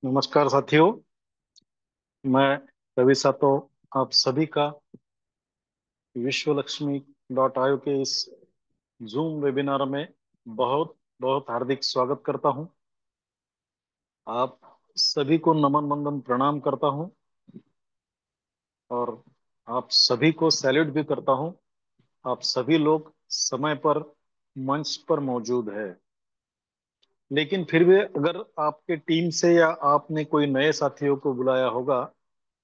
नमस्कार साथियों। मैं रवि सातो आप सभी का विश्व लक्ष्मी .io के इस जूम वेबिनार में बहुत बहुत हार्दिक स्वागत करता हूं। आप सभी को नमन वंदन प्रणाम करता हूं और आप सभी को सैल्यूट भी करता हूं। आप सभी लोग समय पर मंच पर मौजूद है, लेकिन फिर भी अगर आपके टीम से या आपने कोई नए साथियों को बुलाया होगा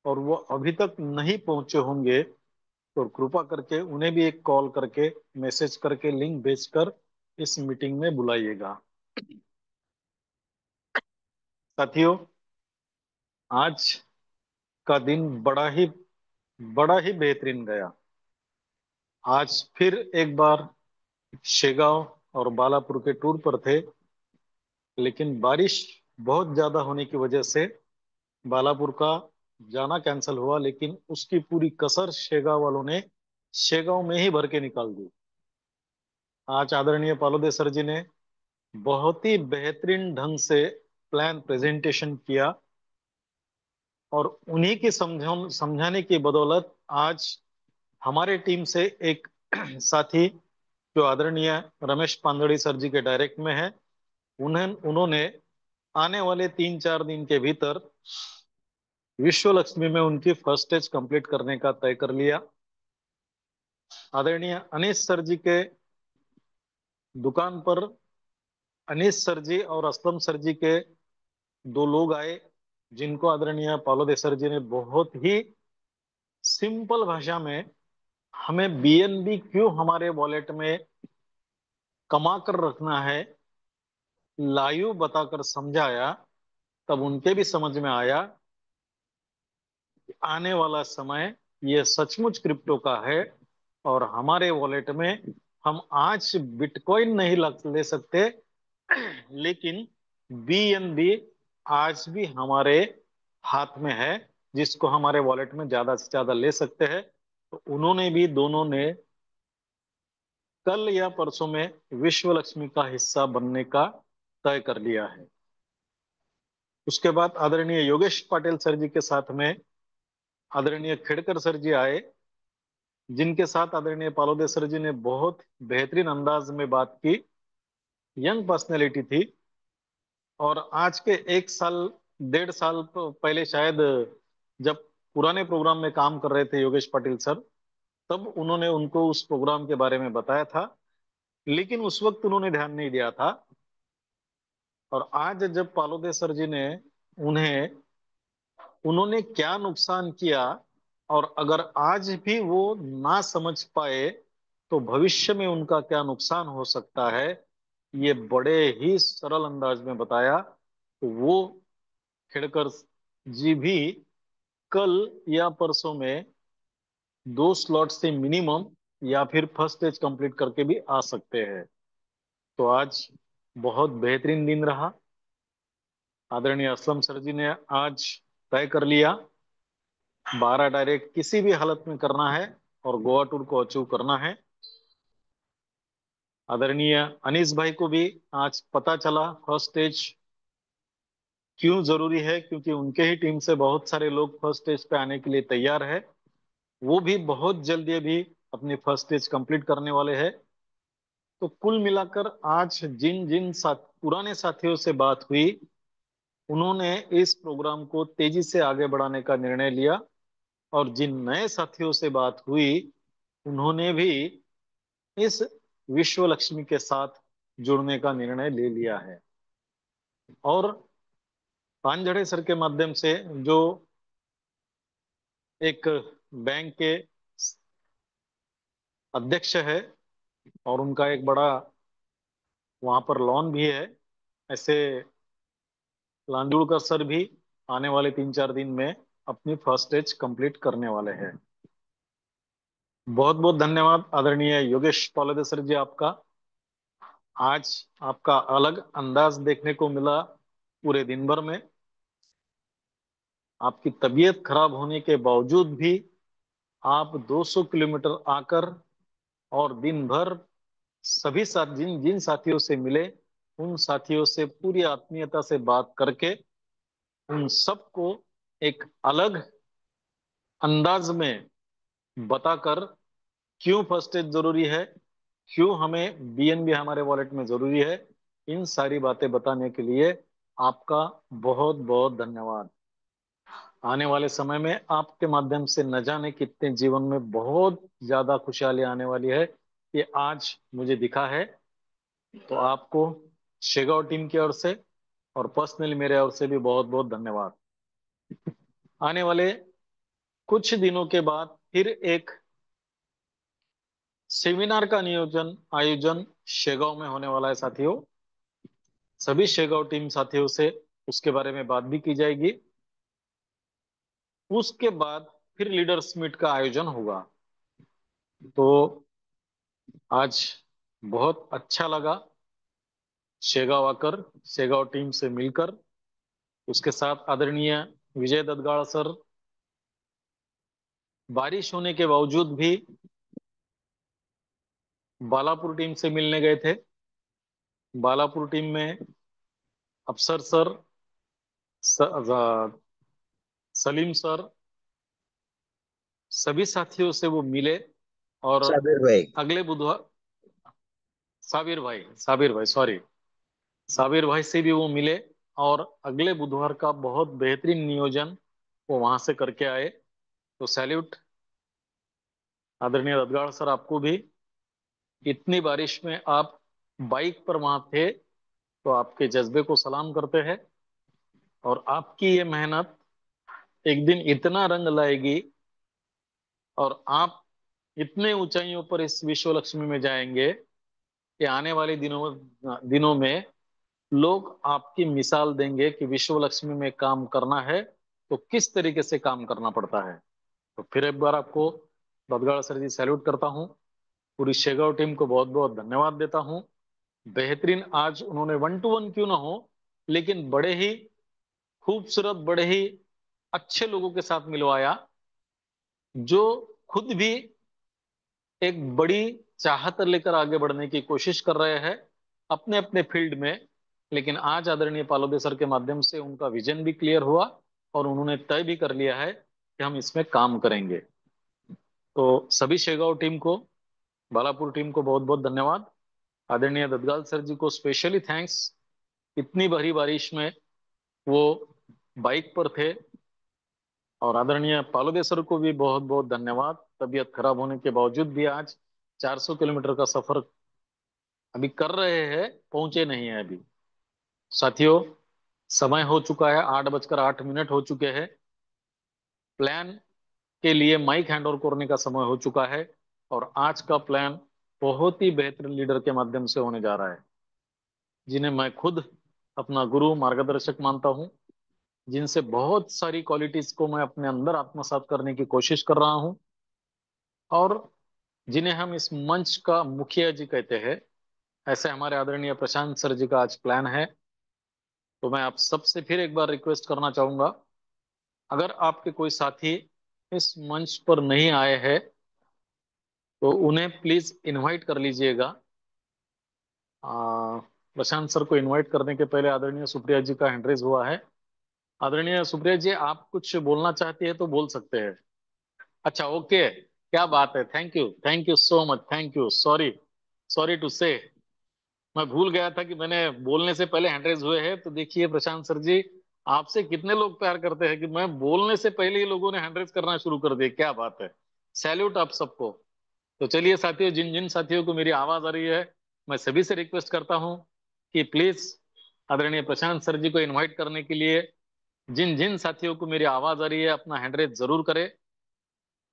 और वो अभी तक नहीं पहुंचे होंगे, तो कृपा करके उन्हें भी एक कॉल करके मैसेज करके लिंक भेजकर इस मीटिंग में बुलाइएगा। साथियों, आज का दिन बड़ा ही बेहतरीन गया। आज फिर एक बार शेगांव और बालापुर के टूर पर थे, लेकिन बारिश बहुत ज्यादा होने की वजह से बालापुर का जाना कैंसिल हुआ। लेकिन उसकी पूरी कसर शेगांव वालों ने शेगांव में ही भर के निकाल दी। आज आदरणीय पालोदे सर जी ने बहुत ही बेहतरीन ढंग से प्लान प्रेजेंटेशन किया और उन्हीं की समझाने की बदौलत आज हमारे टीम से एक साथी जो आदरणीय रमेश पांदड़ी सर जी के डायरेक्ट में है, उन्होंने आने वाले 3-4 दिन के भीतर विश्व लक्ष्मी में उनकी फर्स्ट स्टेज कंप्लीट करने का तय कर लिया। आदरणीय अनीश सर जी के दुकान पर अनीश सर जी और असलम सर जी के दो लोग आए, जिनको आदरणीय पालोदे सर जी ने बहुत ही सिंपल भाषा में हमें बीएनबी क्यों हमारे वॉलेट में कमा कर रखना है लाइव बताकर समझाया। तब उनके भी समझ में आया कि आने वाला समय ये सचमुच क्रिप्टो का है और हमारे वॉलेट में हम आज बिटकॉइन नहीं ले सकते, लेकिन बीएनबी आज भी हमारे हाथ में है, जिसको हमारे वॉलेट में ज्यादा से ज्यादा ले सकते हैं। तो उन्होंने भी, दोनों ने कल या परसों में विश्व लक्ष्मी का हिस्सा बनने का तय कर लिया है। उसके बाद आदरणीय योगेश पाटिल सर जी के साथ में आदरणीय खेड़कर सर जी आए, जिनके साथ आदरणीय पालोदे सर जी ने बहुत बेहतरीन अंदाज में बात की। यंग पर्सनैलिटी थी और आज के 1 साल 1.5 साल पहले शायद, जब पुराने प्रोग्राम में काम कर रहे थे योगेश पाटिल सर, तब उन्होंने उनको उस प्रोग्राम के बारे में बताया था, लेकिन उस वक्त उन्होंने ध्यान नहीं दिया था। और आज जब पालोदे सर जी ने उन्हें उन्होंने क्या नुकसान किया और अगर आज भी वो ना समझ पाए तो भविष्य में उनका क्या नुकसान हो सकता है, ये बड़े ही सरल अंदाज में बताया। तो वो खेड़कर जी भी कल या परसों में 2 स्लॉट से मिनिमम या फिर फर्स्ट स्टेज कंप्लीट करके भी आ सकते हैं। तो आज बहुत बेहतरीन दिन रहा। आदरणीय असलम सर जी ने आज तय कर लिया 12 डायरेक्ट किसी भी हालत में करना है और गोवा टूर को अचीव करना है। आदरणीय अनीस भाई को भी आज पता चला फर्स्ट स्टेज क्यों जरूरी है, क्योंकि उनके ही टीम से बहुत सारे लोग फर्स्ट स्टेज पे आने के लिए तैयार है। वो भी बहुत जल्दी भी अपनी फर्स्ट स्टेज कंप्लीट करने वाले हैं। तो कुल मिलाकर आज जिन जिन पुराने साथियों से बात हुई, उन्होंने इस प्रोग्राम को तेजी से आगे बढ़ाने का निर्णय लिया और जिन नए साथियों से बात हुई, उन्होंने भी इस विश्व लक्ष्मी के साथ जुड़ने का निर्णय ले लिया है। और पांजड़े सर के माध्यम से, जो एक बैंक के अध्यक्ष है और उनका एक बड़ा वहां पर लॉन भी है, ऐसे लांदुड़कर सर भी आने वाले 3-4 दिन में अपनी फर्स्ट स्टेज कंप्लीट करने वाले हैं। बहुत बहुत धन्यवाद आदरणीय योगेश पालोदे सर जी आपका। आज आपका अलग अंदाज देखने को मिला पूरे दिन भर में। आपकी तबीयत खराब होने के बावजूद भी आप 200 किलोमीटर आकर और दिन भर सभी साथ जिन जिन साथियों से मिले, उन साथियों से पूरी आत्मीयता से बात करके उन सबको एक अलग अंदाज में बताकर क्यों फर्स्ट एड जरूरी है, क्यों हमें बीएनबी हमारे वॉलेट में जरूरी है, इन सारी बातें बताने के लिए आपका बहुत बहुत धन्यवाद। आने वाले समय में आपके माध्यम से न जाने कितने जीवन में बहुत ज्यादा खुशहाली आने वाली है, ये आज मुझे दिखा है। तो आपको शेगांव टीम की ओर से और पर्सनली मेरे ओर से भी बहुत बहुत धन्यवाद। आने वाले कुछ दिनों के बाद फिर एक सेमिनार का नियोजन आयोजन शेगांव में होने वाला है साथियों। सभी शेगांव टीम साथियों से उसके बारे में बात भी की जाएगी। उसके बाद फिर लीडर्स मीट का आयोजन होगा। तो आज बहुत अच्छा लगा शेगांव आकर, शेगांव टीम से मिलकर, उसके साथ आदरणीय विजय ददगाड़ सर बारिश होने के बावजूद भी बालापुर टीम से मिलने गए थे। बालापुर टीम में अफसर सर, सलीम सर, सभी साथियों से वो मिले और साबिर भाई। अगले बुधवार साबिर भाई सॉरी, साबिर भाई से भी वो मिले और अगले बुधवार का बहुत बेहतरीन नियोजन वो वहां से करके आए। तो सैल्यूट आदरणीय रदगाड़ सर आपको भी। इतनी बारिश में आप बाइक पर वहां थे, तो आपके जज्बे को सलाम करते हैं। और आपकी ये मेहनत एक दिन इतना रंग लाएगी और आप इतने ऊंचाइयों पर इस विश्व लक्ष्मी में जाएंगे कि आने वाले दिनों में लोग आपकी मिसाल देंगे कि विश्व लक्ष्मी में काम करना है तो किस तरीके से काम करना पड़ता है। तो फिर एक बार आपको बदगाड़ सर जी सैल्यूट करता हूँ। पूरी शेगांव टीम को बहुत बहुत धन्यवाद देता हूँ। बेहतरीन आज उन्होंने वन टू वन क्यों ना हो, लेकिन बड़े ही खूबसूरत, बड़े ही अच्छे लोगों के साथ मिलवाया, जो खुद भी एक बड़ी चाहत लेकर आगे बढ़ने की कोशिश कर रहे हैं अपने अपने फील्ड में। लेकिन आज आदरणीय पालोदे सर के माध्यम से उनका विजन भी क्लियर हुआ और उन्होंने तय भी कर लिया है कि हम इसमें काम करेंगे। तो सभी शेगांव टीम को, बालापुर टीम को बहुत बहुत धन्यवाद। आदरणीय ददगाल सर जी को स्पेशली थैंक्स। इतनी भारी बारिश में वो बाइक पर थे। और आदरणीय पालोदे सर को भी बहुत बहुत धन्यवाद। तबीयत खराब होने के बावजूद भी आज 400 किलोमीटर का सफर अभी कर रहे हैं, पहुंचे नहीं है अभी। साथियों, समय हो चुका है, 8:08 हो चुके हैं। प्लान के लिए माइक हैंड ओवर करने का समय हो चुका है। और आज का प्लान बहुत ही बेहतरीन लीडर के माध्यम से होने जा रहा है, जिन्हें मैं खुद अपना गुरु मार्गदर्शक मानता हूं, जिनसे बहुत सारी क्वालिटीज को मैं अपने अंदर आत्मसात करने की कोशिश कर रहा हूं, और जिन्हें हम इस मंच का मुखिया जी कहते हैं। ऐसे हमारे आदरणीय प्रशांत सर जी का आज प्लान है। तो मैं आप सबसे फिर एक बार रिक्वेस्ट करना चाहूंगा, अगर आपके कोई साथी इस मंच पर नहीं आए हैं तो उन्हें प्लीज इनवाइट कर लीजिएगा। प्रशांत सर को इनवाइट करने के पहले आदरणीय सुप्रिया जी का हैंड रेज हुआ है। आदरणीय सुप्रिया जी, आप कुछ बोलना चाहती है तो बोल सकते हैं। अच्छा, ओके, क्या बात है, thank you so much, thank you. Sorry, sorry to say, मैं भूल गया था कि मैंने बोलने से पहले हैंड रेज हुए हैं। तो देखिए प्रशांत सर जी, आपसे कितने लोग प्यार करते हैं कि मैं बोलने से पहले ही लोगों ने हैंड रेज करना शुरू कर दिया। क्या बात है, सैल्यूट आप सबको। तो चलिए साथियों, जिन जिन साथियों को मेरी आवाज आ रही है, मैं सभी से रिक्वेस्ट करता हूं कि प्लीज आदरणीय प्रशांत सर जी को इनवाइट करने के लिए जिन जिन साथियों को मेरी आवाज आ रही है अपना हैंड रेज जरूर करें।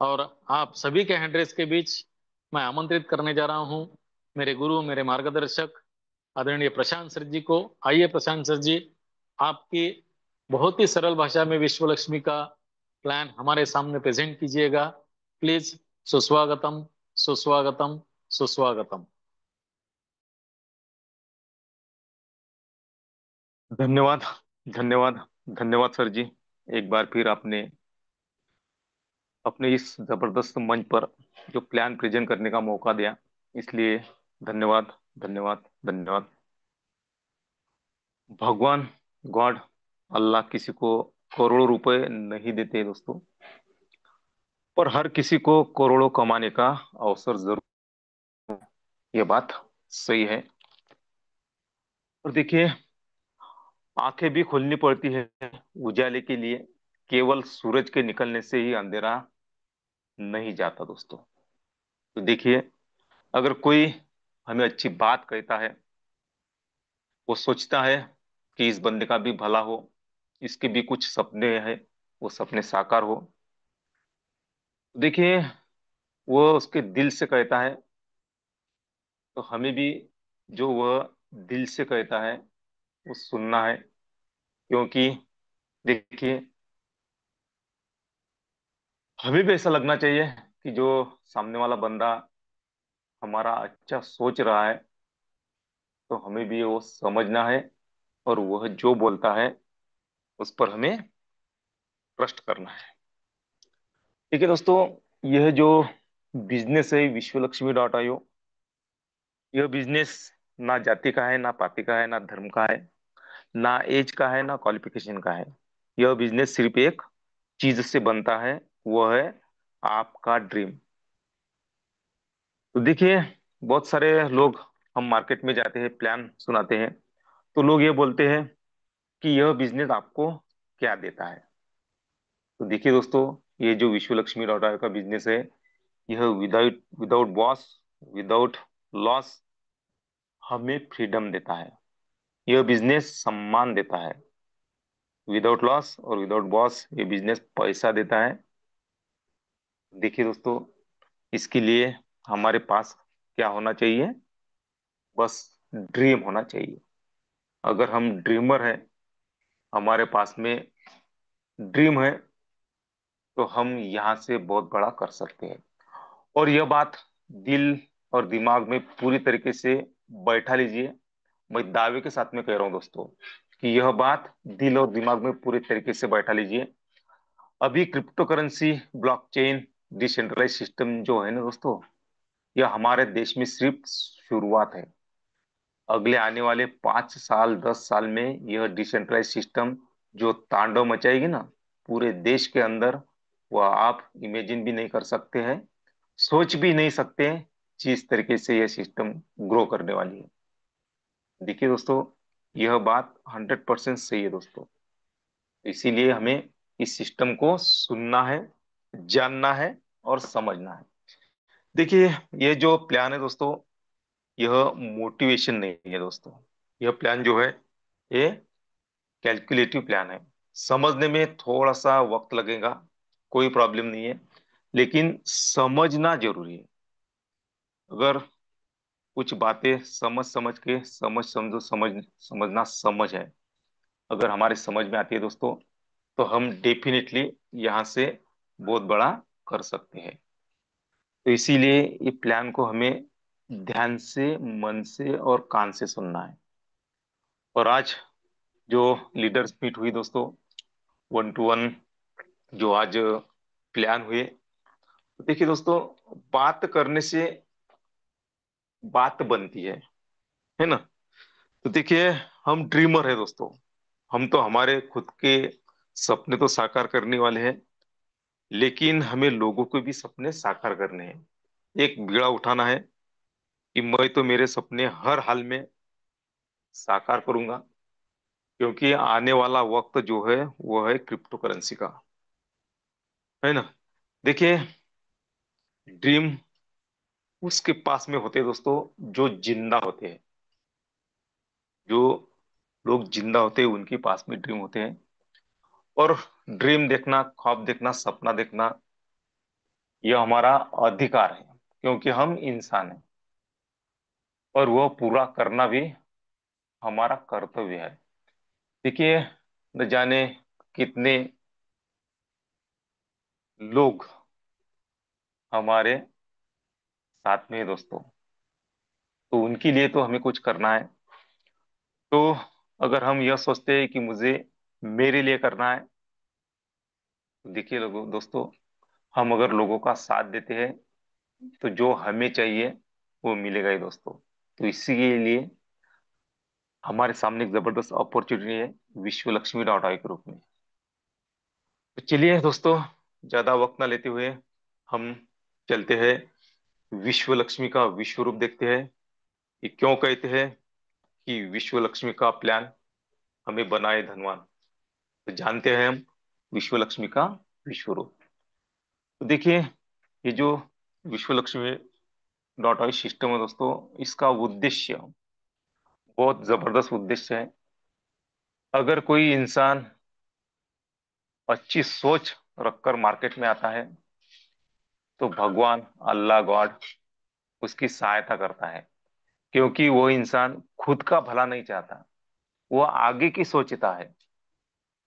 और आप सभी के हैंड रेज के बीच मैं आमंत्रित करने जा रहा हूं मेरे गुरु, मेरे मार्गदर्शक आदरणीय प्रशांत सर जी को। आइए प्रशांत सर जी, आपकी बहुत ही सरल भाषा में विश्व लक्ष्मी का प्लान हमारे सामने प्रेजेंट कीजिएगा प्लीज। सुस्वागतम, सुस्वागतम, सुस्वागतम। धन्यवाद, धन्यवाद, धन्यवाद सर जी। एक बार फिर आपने अपने इस जबरदस्त मंच पर जो प्लान प्रेजेंट करने का मौका दिया, इसलिए धन्यवाद, धन्यवाद, धन्यवाद। भगवान, गॉड अल्लाह किसी को करोड़ों रुपए नहीं देते दोस्तों, पर हर किसी को करोड़ों कमाने का अवसर जरूर। ये बात सही है। और देखिए, आंखें भी खोलनी पड़ती है उजाले के लिए। केवल सूरज के निकलने से ही अंधेरा नहीं जाता दोस्तों। तो देखिए, अगर कोई हमें अच्छी बात कहता है, वो सोचता है कि इस बंदे का भी भला हो, इसके भी कुछ सपने हैं, वो सपने साकार हो। देखिए, वो उसके दिल से कहता है, तो हमें भी जो वह दिल से कहता है वो सुनना है। क्योंकि देखिए, हमें भी ऐसा लगना चाहिए कि जो सामने वाला बंदा हमारा अच्छा सोच रहा है, तो हमें भी वो समझना है, और वह जो बोलता है उस पर हमें ट्रस्ट करना है। ठीक है दोस्तों, यह जो बिजनेस है विश्वलक्ष्मी.io, यह बिजनेस ना जाति का है, ना पाति का है, ना धर्म का है, ना एज का है, ना क्वालिफिकेशन का है। यह बिजनेस सिर्फ एक चीज से बनता है, वह है आपका ड्रीम। तो देखिए, बहुत सारे लोग, हम मार्केट में जाते हैं, प्लान सुनाते हैं, तो लोग ये बोलते हैं कि यह बिजनेस आपको क्या देता है। तो देखिए दोस्तों, ये जो विश्वलक्ष्मी.io का बिजनेस है, यह without without boss, without loss हमें फ्रीडम देता है। यह बिजनेस सम्मान देता है। विदाउट लॉस और विदाउट बॉस ये बिजनेस पैसा देता है। देखिए दोस्तों, इसके लिए हमारे पास क्या होना चाहिए? बस ड्रीम होना चाहिए। अगर हम ड्रीमर हैं, हमारे पास में ड्रीम है, तो हम यहाँ से बहुत बड़ा कर सकते हैं। और यह बात दिल और दिमाग में पूरी तरीके से बैठा लीजिए। मैं दावे के साथ में कह रहा हूँ दोस्तों, कि यह बात दिल और दिमाग में पूरी तरीके से बैठा लीजिए। अभी cryptocurrency, blockchain, decentralize system जो है ना दोस्तों, यह हमारे देश में सिर्फ शुरुआत है। अगले आने वाले 5 साल, 10 साल में यह डिसेंट्रलाइज सिस्टम जो तांडव मचाएगी ना पूरे देश के अंदर, वह आप इमेजिन भी नहीं कर सकते हैं, सोच भी नहीं सकते हैं जिस तरीके से यह सिस्टम ग्रो करने वाली है। देखिए दोस्तों, यह बात 100% सही है दोस्तों। इसीलिए हमें इस सिस्टम को सुनना है, जानना है और समझना है। देखिए, ये जो प्लान है दोस्तों, यह मोटिवेशन नहीं है दोस्तों। यह प्लान जो है, ये कैलकुलेटिव प्लान है। समझने में थोड़ा सा वक्त लगेगा, कोई प्रॉब्लम नहीं है, लेकिन समझना जरूरी है। अगर कुछ बातें समझ समझ के, समझ समझो समझ, समझना समझ है, अगर हमारे समझ में आती है दोस्तों, तो हम डेफिनेटली यहाँ से बहुत बड़ा कर सकते हैं। तो इसीलिए ये प्लान को हमें ध्यान से, मन से और कान से सुनना है। और आज जो लीडर्स मीट हुई दोस्तों, 1 to 1 जो आज प्लान हुए, तो देखिए दोस्तों, बात करने से बात बनती है ना। तो देखिए, हम ड्रीमर है दोस्तों, हम तो हमारे खुद के सपने तो साकार करने वाले हैं, लेकिन हमें लोगों के भी सपने साकार करने हैं। एक बीड़ा उठाना है कि मैं तो मेरे सपने हर हाल में साकार करूंगा, क्योंकि आने वाला वक्त जो है वो है क्रिप्टो करेंसी का, है ना। देखिए, ड्रीम उसके पास में होते हैं दोस्तों जो जिंदा होते हैं। जो लोग जिंदा होते हैं उनके पास में ड्रीम होते हैं। और ड्रीम देखना, ख्वाब देखना, सपना देखना, यह हमारा अधिकार है, क्योंकि हम इंसान हैं, और वह पूरा करना भी हमारा कर्तव्य है। देखिए, न जाने कितने लोग हमारे साथ में हैं दोस्तों, तो उनके लिए तो हमें कुछ करना है। तो अगर हम यह सोचते हैं कि मुझे मेरे लिए करना है, तो देखिए लोगों, दोस्तों, हम अगर लोगों का साथ देते हैं, तो जो हमें चाहिए वो मिलेगा ही दोस्तों। तो इसी के लिए हमारे सामने एक जबरदस्त अपॉर्चुनिटी है। विश्व लक्ष्मी डॉट आई के रूप में। तो चलिए दोस्तों, ज्यादा वक्त ना लेते हुए हम चलते हैं, विश्व लक्ष्मी का विश्व रूप देखते हैं। ये क्यों कहते हैं कि विश्व लक्ष्मी का प्लान हमें बनाए धनवान। तो जानते हैं हम विश्व लक्ष्मी का विश्व रूप। तो देखिए, ये जो विश्व लक्ष्मी डॉट आई सिस्टम है दोस्तों, इसका उद्देश्य बहुत जबरदस्त उद्देश्य है। अगर कोई इंसान अच्छी सोच रखकर मार्केट में आता है, तो भगवान अल्लाह गॉड उसकी सहायता करता है, क्योंकि वो इंसान खुद का भला नहीं चाहता, वो आगे की सोचता है,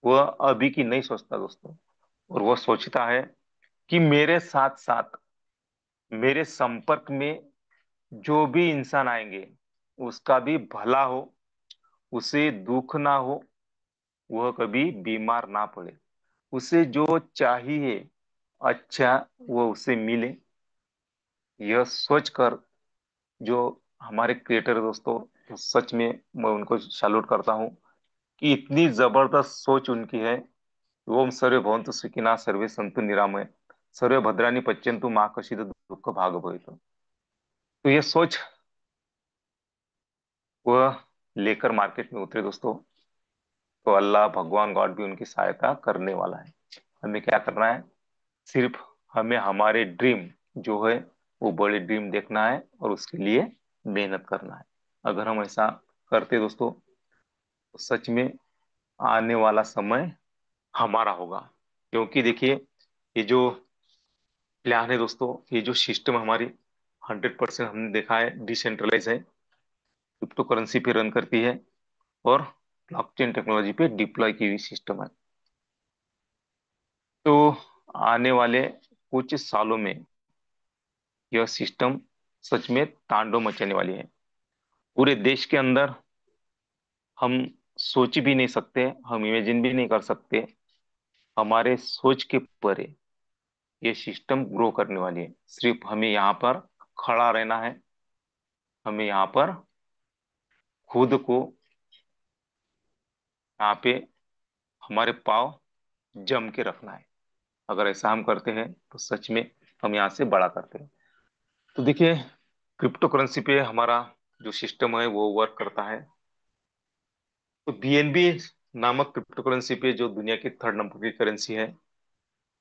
वह अभी की नहीं सोचता दोस्तों। और वो सोचता है कि मेरे साथ साथ मेरे संपर्क में जो भी इंसान आएंगे उसका भी भला हो, उसे दुख ना हो, वह कभी बीमार ना पड़े, उसे जो चाहिए अच्छा वो उसे मिले। यह सोच कर जो हमारे क्रिएटर है दोस्तों, तो सच में मैं उनको सैल्यूट करता हूँ कि इतनी जबरदस्त सोच उनकी है। ओम सर्वे भवन्तु सुखिनः सर्वे सन्तु निरामय सर्वे भद्राणि पश्यन्तु मां कश्चित् दुःख भाग भवेत्। तो ये सोच वह लेकर मार्केट में उतरे दोस्तों, तो अल्लाह भगवान गॉड भी उनकी सहायता करने वाला है। हमें क्या करना है, सिर्फ हमें हमारे ड्रीम जो है वो बड़े ड्रीम देखना है और उसके लिए मेहनत करना है। अगर हम ऐसा करते दोस्तों, तो सच में आने वाला समय हमारा होगा। क्योंकि देखिए, ये जो प्लान है दोस्तों, ये जो सिस्टम हमारी 100% हमने देखा है डिसेंट्रलाइज है, क्रिप्टो करेंसी पे रन करती है और ब्लॉकचेन टेक्नोलॉजी पे डिप्लॉय की हुई सिस्टम है। तो आने वाले कुछ सालों में यह सिस्टम सच में तांडव मचाने वाली है। पूरे देश के अंदर हम सोच भी नहीं सकते, हम इमेजिन भी नहीं कर सकते, हमारे सोच के परे ये सिस्टम ग्रो करने वाली है। सिर्फ हमें यहाँ पर खड़ा रहना है, हमें यहाँ पर खुद को यहाँ पे हमारे पाँव जम के रखना है। अगर ऐसा हम करते हैं तो सच में हम यहाँ से बड़ा करते हैं। तो देखिए, क्रिप्टो करेंसी पे हमारा जो सिस्टम है वो वर्क करता है। तो बीएनबी नामक क्रिप्टो करेंसी पे, जो दुनिया की 3rd नंबर की करेंसी है,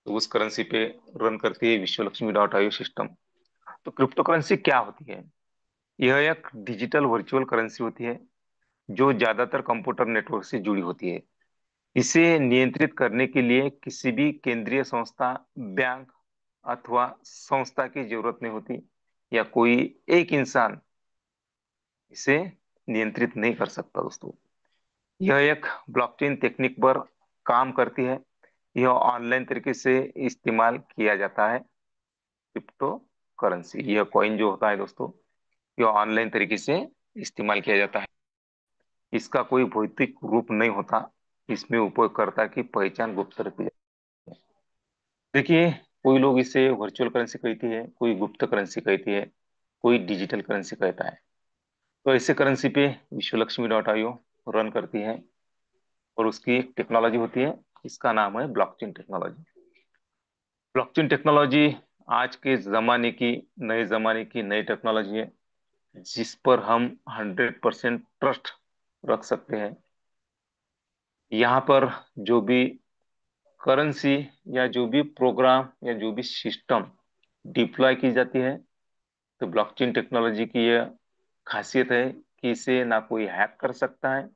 तो उस करेंसी पे रन करती है विश्व लक्ष्मी डॉट आईओ सिस्टम। तो क्रिप्टो करेंसी क्या होती है? यह एक डिजिटल वर्चुअल करेंसी होती है जो ज्यादातर कंप्यूटर नेटवर्क से जुड़ी होती है। इसे नियंत्रित करने के लिए किसी भी केंद्रीय संस्था, बैंक अथवा संस्था की जरूरत नहीं होती, या कोई एक इंसान इसे नियंत्रित नहीं कर सकता दोस्तों। यह एक ब्लॉकचेन टेक्निक पर काम करती है। यह ऑनलाइन तरीके से इस्तेमाल किया जाता है। क्रिप्टो करेंसी, यह कॉइन जो होता है दोस्तों, यह ऑनलाइन तरीके से इस्तेमाल किया जाता है। इसका कोई भौतिक रूप नहीं होता, इसमें उपयोगकर्ता की पहचान गुप्त रखी जाती है। देखिए, कोई लोग इसे वर्चुअल करेंसी कहती है, कोई गुप्त करेंसी कहती है, कोई डिजिटल करेंसी कहता है। तो ऐसे करेंसी पे विश्व लक्ष्मी डॉट आईओ रन करती है और उसकी एक टेक्नोलॉजी होती है, इसका नाम है ब्लॉकचेन टेक्नोलॉजी। ब्लॉकचेन टेक्नोलॉजी आज के जमाने की, नए जमाने की नई टेक्नोलॉजी है, जिस पर हम 100% ट्रस्ट रख सकते हैं। यहाँ पर जो भी करेंसी या जो भी प्रोग्राम या जो भी सिस्टम डिप्लॉय की जाती है, तो ब्लॉकचेन टेक्नोलॉजी की यह खासियत है कि इसे ना कोई हैक कर सकता है,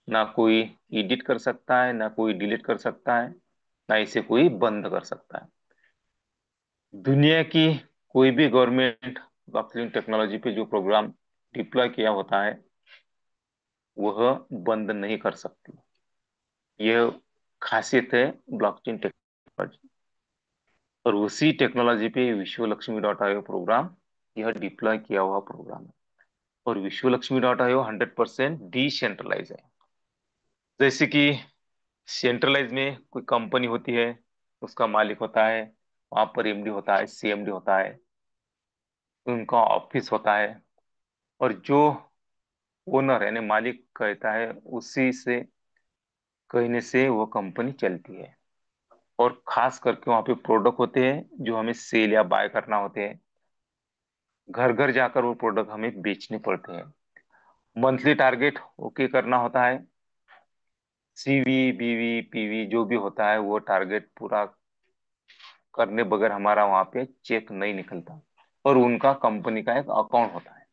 ना कोई एडिट कर सकता है, ना कोई डिलीट कर सकता है, ना इसे कोई बंद कर सकता है। दुनिया की कोई भी गवर्नमेंट ब्लॉकचेन टेक्नोलॉजी पे जो प्रोग्राम डिप्लॉय किया होता है, वह बंद नहीं कर सकती। यह खासियत है ब्लॉकचेन टेक्नोलॉजी। और उसी टेक्नोलॉजी पे विश्व लक्ष्मी डॉट आईओ प्रोग्राम, यह डिप्लॉय किया हुआ प्रोग्राम है। और विश्व लक्ष्मी डॉट आईओ 100% डिसेंट्रलाइज है। जैसे कि सेंट्रलाइज में कोई कंपनी होती है, उसका मालिक होता है, वहां पर एमडी होता है, सीएमडी होता है, उनका ऑफिस होता है, और जो ओनर यानी मालिक कहता है उसी से कहने से वो कंपनी चलती है। और खास करके वहाँ पे प्रोडक्ट होते हैं जो हमें सेल या बाय करना होते हैं। घर घर जाकर वो प्रोडक्ट हमें बेचने पड़ते हैं। मंथली टारगेट ओके करना होता है। सीवी बीवी पीवी जो भी होता है वो टारगेट पूरा करने बगैर हमारा वहां पे चेक नहीं निकलता। और उनका कंपनी का एक अकाउंट होता है।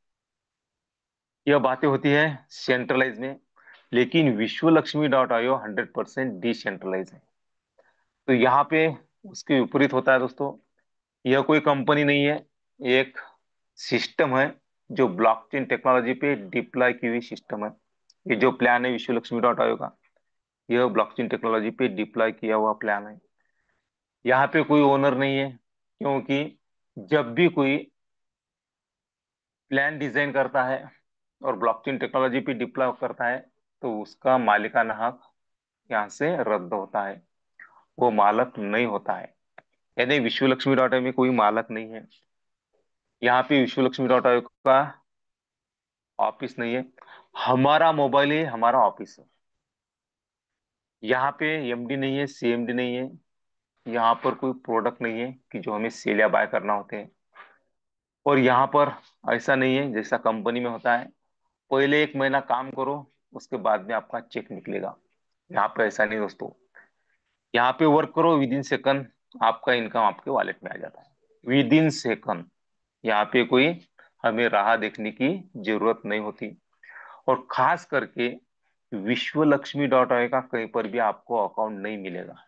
यह बातें होती है सेंट्रलाइज में। लेकिन विश्व लक्ष्मी डॉट आईओ 100% डिसेंट्रलाइज है। तो यहाँ पे उसके विपरीत होता है दोस्तों। यह कोई कंपनी नहीं है, ये एक सिस्टम है जो ब्लॉकचेन टेक्नोलॉजी पे डिप्लॉय की हुई सिस्टम है। ये जो प्लान है विश्व लक्ष्मी डॉट आईओ का, यह ब्लॉकचेन टेक्नोलॉजी पे डिप्लॉय किया हुआ प्लान है। यहाँ पे कोई ओनर नहीं है, क्योंकि जब भी कोई प्लान डिजाइन करता है और ब्लॉकचेन टेक्नोलॉजी पे डिप्लॉय करता है, तो उसका मालिकाना हक यहाँ से रद्द होता है। वो मालक नहीं होता है। यानी विश्व लक्ष्मी डॉट में कोई मालक नहीं है। यहाँ पे विश्व लक्ष्मी डॉट का ऑफिस नहीं है। हमारा मोबाइल ही हमारा ऑफिस है। यहाँ पे एमडी नहीं है, सीएमडी नहीं है। यहाँ पर कोई प्रोडक्ट नहीं है कि जो हमें सेल या बाय करना होते हैं। और यहाँ पर ऐसा नहीं है जैसा कंपनी में होता है, पहले 1 महीना काम करो, उसके बाद में आपका चेक निकलेगा। यहाँ पे ऐसा नहीं दोस्तों। यहाँ पे वर्क करो, विद इन सेकंड आपका इनकम आपके वॉलेट में आ जाता है। With in second. यहाँ पे कोई हमें राह देखने की जरूरत नहीं होती। और खास करके विश्व लक्ष्मी डॉट आई का कहीं पर भी आपको अकाउंट नहीं मिलेगा।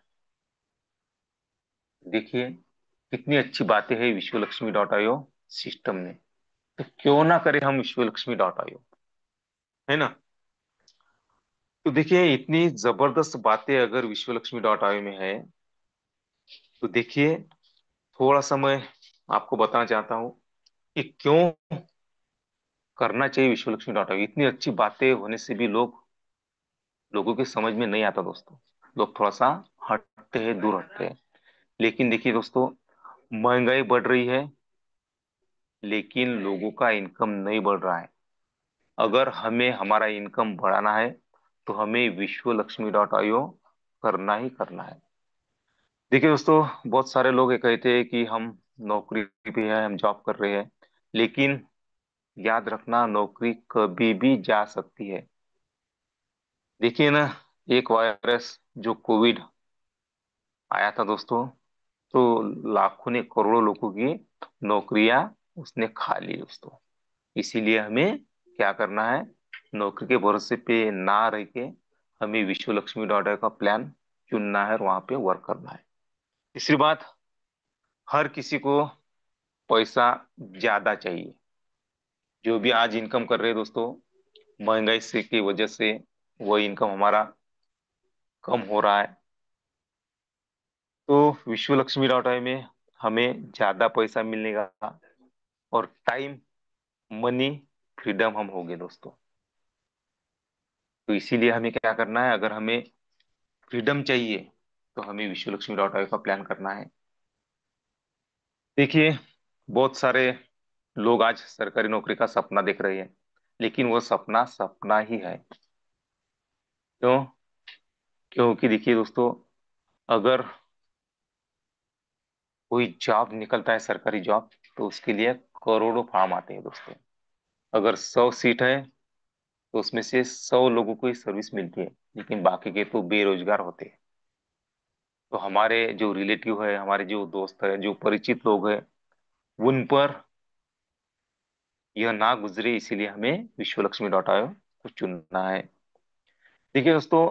देखिए कितनी अच्छी बातें हैं विश्व लक्ष्मी डॉट आईओ सिस्टम में। तो क्यों ना करें हम विश्व लक्ष्मी डॉट आईओ, है ना। तो देखिए इतनी जबरदस्त बातें अगर विश्व लक्ष्मी डॉट आईओ में है, तो देखिए थोड़ा सा मैं आपको बताना चाहता हूँ कि क्यों करना चाहिए विश्व लक्ष्मी डॉट आईओ। इतनी अच्छी बातें होने से भी लोगों के समझ में नहीं आता दोस्तों। लोग थोड़ा सा हटते हैं, दूर हटते हैं। लेकिन देखिए दोस्तों, महंगाई बढ़ रही है लेकिन लोगों का इनकम नहीं बढ़ रहा है। अगर हमें हमारा इनकम बढ़ाना है तो हमें विश्व लक्ष्मी डॉट आईओ करना ही करना है। देखिए दोस्तों, बहुत सारे लोग ये कहते हैं कि हम नौकरी पे है, हम जॉब कर रहे हैं। लेकिन याद रखना, नौकरी कभी भी जा सकती है। देखिए ना, एक वायरस जो कोविड आया था दोस्तों, तो लाखों ने करोड़ों लोगों की नौकरियां उसने खा ली दोस्तों। इसीलिए हमें क्या करना है, नौकरी के भरोसे पे ना रह के हमें विश्व लक्ष्मी डॉट का प्लान चुनना है और वहां पे वर्क करना है। तीसरी बात, हर किसी को पैसा ज्यादा चाहिए। जो भी आज इनकम कर रहे हैं दोस्तों, महंगाई से की वजह से वो इनकम हमारा कम हो रहा है। तो विश्व लक्ष्मी डॉट में हमें ज्यादा पैसा मिलने का और टाइम, मनी, फ्रीडम हम हो गए दोस्तों। तो इसीलिए हमें क्या करना है, अगर हमें फ्रीडम चाहिए तो हमें विश्व लक्ष्मी डॉट का प्लान करना है। देखिए बहुत सारे लोग आज सरकारी नौकरी का सपना देख रहे हैं, लेकिन वो सपना सपना ही है। क्यों? क्योंकि देखिए दोस्तों, अगर कोई जॉब निकलता है सरकारी जॉब, तो उसके लिए करोड़ों फॉर्म आते हैं दोस्तों। अगर 100 सीट है तो उसमें से 100 लोगों को ही सर्विस मिलती है, लेकिन बाकी के तो बेरोजगार होते हैं। तो हमारे जो रिलेटिव है, हमारे जो दोस्त है, जो परिचित लोग हैं, उन पर यह ना गुजरे, इसीलिए हमें विश्व लक्ष्मी डॉट आयो को चुनना है। देखिए दोस्तों,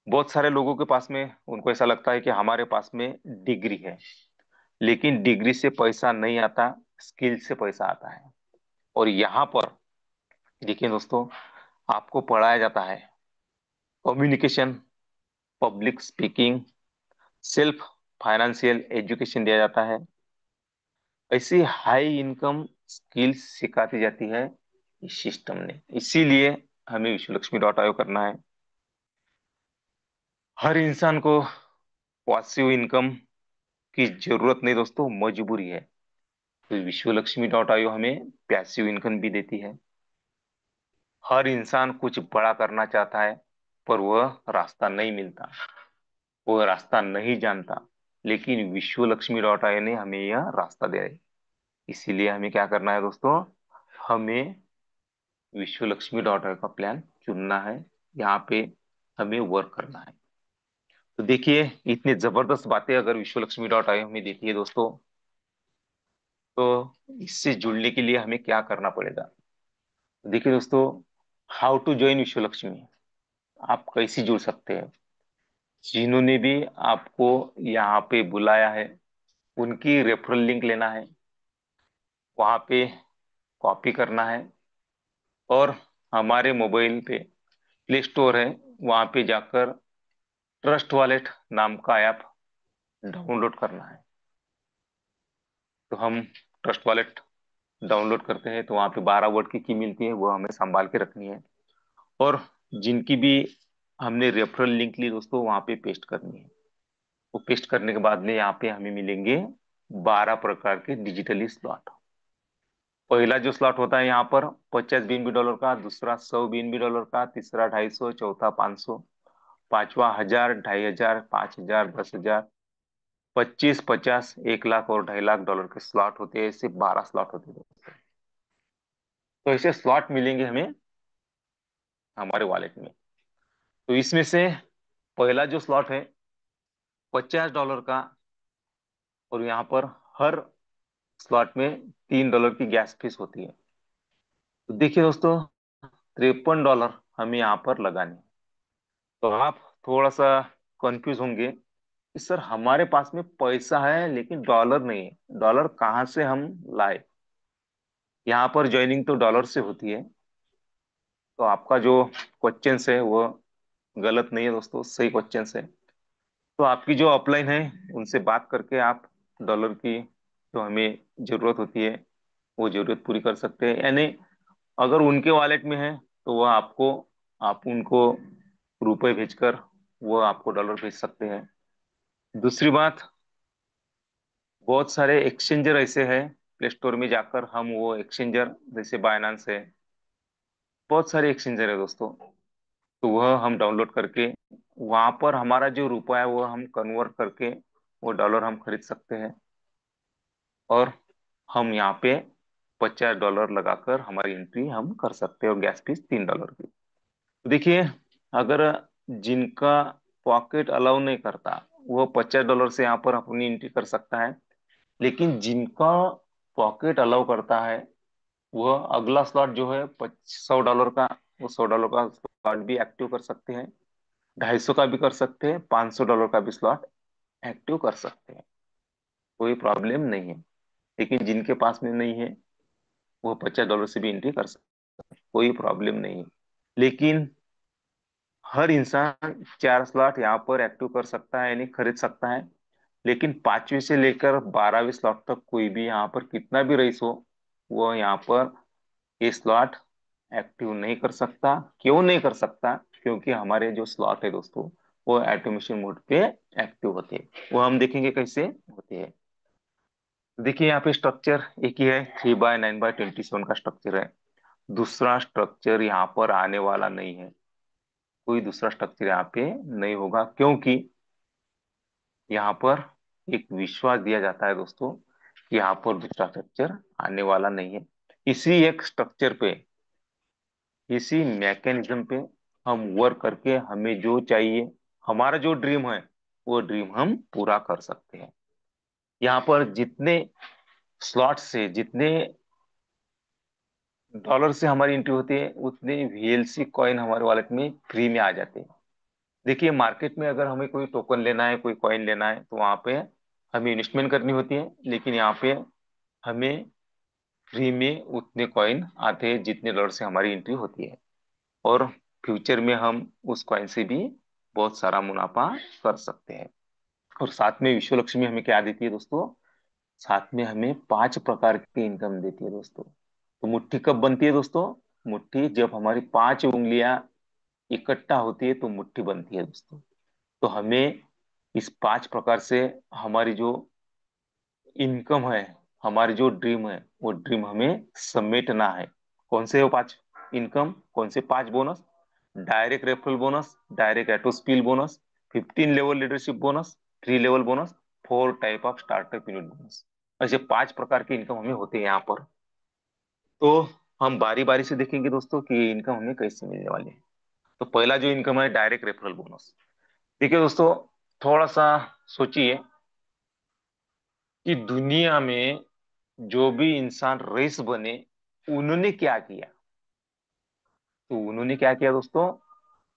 बहुत सारे लोगों के पास में उनको ऐसा लगता है कि हमारे पास में डिग्री है, लेकिन डिग्री से पैसा नहीं आता, स्किल से पैसा आता है। और यहाँ पर देखिए दोस्तों, आपको पढ़ाया जाता है communication, public speaking, self financial education दिया जाता है। ऐसी हाई इनकम स्किल्स सिखाती जाती है इस सिस्टम ने। इसीलिए हमें विश्व लक्ष्मी डॉट आयो करना है। हर इंसान को पॉसिव इनकम की जरूरत नहीं दोस्तों, मजबूरी है। तो विश्व लक्ष्मी डॉट आयो हमें पैसिव इनकम भी देती है। हर इंसान कुछ बड़ा करना चाहता है, पर वह रास्ता नहीं मिलता, वो रास्ता नहीं जानता। लेकिन विश्वलक्ष्मी.in ने हमें यह रास्ता दे है। इसीलिए हमें क्या करना है दोस्तों, हमें विश्वलक्ष्मी.in का प्लान चुनना है, यहाँ पे हमें वर्क करना है। तो देखिए, इतनी जबरदस्त बातें अगर विश्वलक्ष्मी.in हमें देती है दोस्तों, तो इससे जुड़ने के लिए हमें क्या करना पड़ेगा। देखिए दोस्तों, हाउ टू ज्वाइन विश्वलक्ष्मी, आप कैसे जुड़ सकते हैं। जिन्होंने भी आपको यहाँ पे बुलाया है, उनकी रेफरल लिंक लेना है, वहां पे कॉपी करना है, और हमारे मोबाइल पे प्ले स्टोर है, वहां पे जाकर ट्रस्ट वॉलेट नाम का ऐप डाउनलोड करना है। तो हम ट्रस्ट वॉलेट डाउनलोड करते हैं, तो वहां पे 12 वर्ड की मिलती है, वो हमें संभाल के रखनी है। और जिनकी भी हमने रेफरल लिंक ली दोस्तों, वहां पे पेस्ट करनी है। वो पेस्ट करने के बाद में यहाँ पे हमें मिलेंगे 12 प्रकार के डिजिटली स्लॉट। पहला जो स्लॉट होता है यहाँ पर $50 का, दूसरा $100 का, तीसरा 250, चौथा 500, पांचवा 1000, 2500, 5000, 10,000, 25, 50, 1 लाख और $2.5 लाख के स्लॉट होते हैं। ऐसे 12 स्लॉट होते हैं। तो ऐसे स्लॉट मिलेंगे हमें हमारे वॉलेट में। तो इसमें से पहला जो स्लॉट है $50 का, और यहाँ पर हर स्लॉट में $3 की गैस फीस होती है। तो देखिए दोस्तों, $53 हमें यहाँ पर लगाने हैं। तो आप थोड़ा सा कंफ्यूज होंगे कि सर हमारे पास में पैसा है लेकिन डॉलर नहीं है, डॉलर कहाँ से हम लाए। यहाँ पर ज्वाइनिंग तो डॉलर से होती है। तो आपका जो क्वेश्चन है वो गलत नहीं है दोस्तों, सही क्वेश्चन है। तो आपकी जो अपलाइन है, उनसे बात करके आप डॉलर की जो हमें जरूरत होती है, वो जरूरत पूरी कर सकते हैं। यानी अगर उनके वॉलेट में है, तो वह आपको, आप उनको रुपए भेजकर वो आपको डॉलर भेज सकते हैं। दूसरी बात, बहुत सारे एक्सचेंजर ऐसे हैं, प्ले स्टोर में जाकर हम वो एक्सचेंजर, जैसे बायनांस है, बहुत सारे एक्सचेंजर है दोस्तों, तो वह हम डाउनलोड करके वहां पर हमारा जो रुपया है वो हम कन्वर्ट करके वो डॉलर हम खरीद सकते हैं। और हम यहाँ पे $50 लगाकर हमारी एंट्री हम कर सकते हैं, और गैस फीस $3 की। तो देखिए, अगर जिनका पॉकेट अलाउ नहीं करता, वो $50 से यहाँ पर अपनी एंट्री कर सकता है। लेकिन जिनका पॉकेट अलाउ करता है, वह अगला स्लॉट जो है $100 का, वो $100 का स्लॉट भी एक्टिव कर सकते हैं, 250 का भी कर सकते हैं, $500 का भी स्लॉट एक्टिव कर सकते हैं। कोई प्रॉब्लम नहीं है। लेकिन जिनके पास में नहीं है, वो $50 से भी एंट्री कर सकते हैं, कोई प्रॉब्लम नहीं है। लेकिन हर इंसान 4 स्लॉट यहाँ पर एक्टिव कर सकता है, यानी खरीद सकता है। लेकिन 5वीं से लेकर 12वीं स्लॉट तक कोई भी यहाँ पर कितना भी रईस हो, वो यहाँ पर ये स्लॉट एक्टिव नहीं कर सकता। क्यों नहीं कर सकता? क्योंकि हमारे जो स्लॉट है दोस्तों, वो ऑटोमेशन मोड पे एक्टिव होते हैं। वो हम देखेंगे कैसे होते हैं। देखिए, यहाँ पे स्ट्रक्चर एक ही है, 3/9/27 का स्ट्रक्चर है। दूसरा स्ट्रक्चर यहाँ पर आने वाला नहीं है, कोई दूसरा स्ट्रक्चर यहाँ पे नहीं होगा, क्योंकि यहाँ पर एक विश्वास दिया जाता है दोस्तों कि यहाँ पर दूसरा स्ट्रक्चर आने वाला नहीं है। इसी एक स्ट्रक्चर पे, इसी मैकेनिज्म पे हम वर्क करके हमें जो चाहिए, हमारा जो ड्रीम है, वो ड्रीम हम पूरा कर सकते हैं। यहाँ पर जितने स्लॉट से, जितने डॉलर से हमारी एंट्री होती है, उतने VLC कॉइन हमारे वॉलेट में फ्री में आ जाते हैं। देखिए, मार्केट में अगर हमें कोई टोकन लेना है, कोई कॉइन लेना है, तो वहां पे हमें इन्वेस्टमेंट करनी होती है। लेकिन यहाँ पे हमें फ्री में उतने कॉइन आते हैं जितने डॉलर से हमारी एंट्री होती है। और फ्यूचर में हम उस कॉइन से भी बहुत सारा मुनाफा कर सकते हैं। और साथ में विश्वलक्ष्मी हमें क्या देती है दोस्तों, साथ में हमें 5 प्रकार की इनकम देती है दोस्तों। तो मुट्ठी कब बनती है दोस्तों? मुट्ठी जब हमारी 5 उंगलियां इकट्ठा होती है तो मुट्ठी बनती है दोस्तों। तो हमें इस 5 प्रकार से हमारी जो इनकम है, हमारी जो ड्रीम है, वो ड्रीम हमें समेटना है। कौन से वो 5 इनकम, कौन से 5 bonus? Direct referral bonus, direct autospill bonus, 15 level leadership bonus, 3 level bonus, 4 type of startup unit bonus. ऐसे 5 प्रकार के इनकम हमें होते हैं यहाँ पर। तो हम बारी बारी से देखेंगे दोस्तों कि ये इनकम हमें कैसे मिलने वाली है। तो पहला जो इनकम है डायरेक्ट रेफरल बोनस। देखिए दोस्तों, थोड़ा सा सोचिए कि दुनिया में जो भी इंसान रईस बने, उन्होंने क्या किया। तो उन्होंने क्या किया दोस्तों,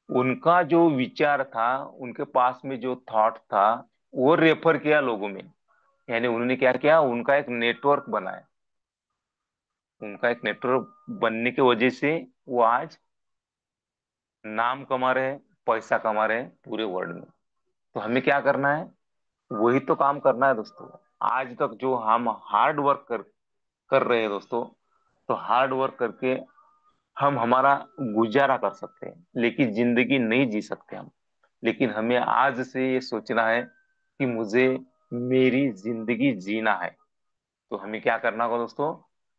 उनका जो विचार था, उनके पास में जो थॉट था, वो रेफर किया लोगों में। यानी उन्होंने क्या किया, उनका एक नेटवर्क बनाया। उनका एक नेटवर्क बनने की वजह से वो आज नाम कमा रहे हैं, पैसा कमा रहे हैं पूरे वर्ल्ड में। तो हमें क्या करना है, वही तो काम करना है दोस्तों। आज तक जो हम हार्ड वर्क कर रहे हैं दोस्तों, तो हार्ड वर्क करके हम हमारा गुजारा कर सकते हैं, लेकिन जिंदगी नहीं जी सकते हम। लेकिन हमें आज से ये सोचना है कि मुझे मेरी जिंदगी जीना है। तो हमें क्या करना होगा दोस्तों,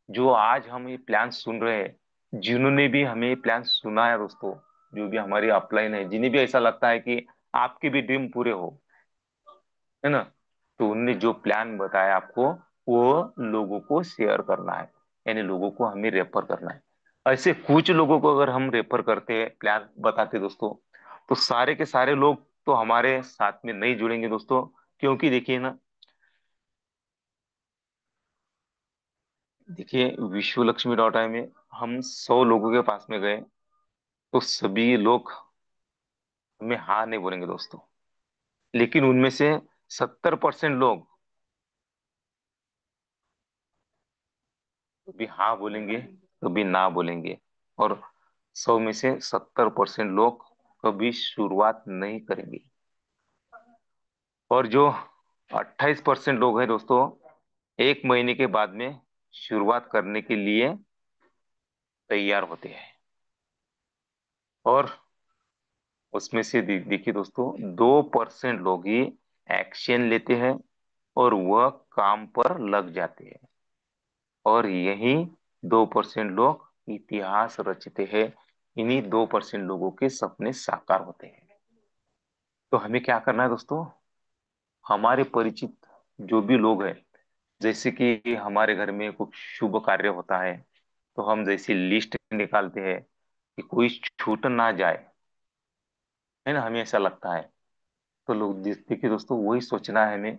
जो आज हम ये प्लान सुन रहे हैं, जिन्होंने भी हमें ये प्लान सुना है दोस्तों, जो भी हमारी अपलाइन है, जिन्हें भी ऐसा लगता है कि आपके भी ड्रीम पूरे हो, है ना, तो उनने जो प्लान बताया आपको, वो लोगों को शेयर करना है। यानी लोगों को हमें रेफर करना है। ऐसे कुछ लोगों को अगर हम रेफर करते हैं, प्लान बताते हैं दोस्तों, तो सारे के सारे लोग तो हमारे साथ में नहीं जुड़ेंगे दोस्तों। क्योंकि देखिए ना, देखिए विश्वलक्ष्मी में हम 100 लोगों के पास में गए, तो सभी लोग हमें हाँ नहीं बोलेंगे दोस्तों। लेकिन उनमें से 70% लोग कभी हाँ बोलेंगे, कभी ना बोलेंगे। और 100 में से 70% लोग कभी शुरुआत नहीं करेंगे। और जो 28% लोग हैं दोस्तों, 1 महीने के बाद में शुरुआत करने के लिए तैयार होते हैं। और उसमें से देखिए दोस्तों, 2% लोग ही एक्शन लेते हैं और वह काम पर लग जाते हैं। और यही 2% लोग इतिहास रचते हैं। इन्हीं 2% लोगों के सपने साकार होते हैं। तो हमें क्या करना है दोस्तों, हमारे परिचित जो भी लोग हैं, जैसे कि हमारे घर में कुछ शुभ कार्य होता है, तो हम जैसी लिस्ट निकालते हैं कि कोई छूट ना जाए, है ना, हमें ऐसा लगता है। तो लोग देखिए दोस्तों, वही सोचना है हमें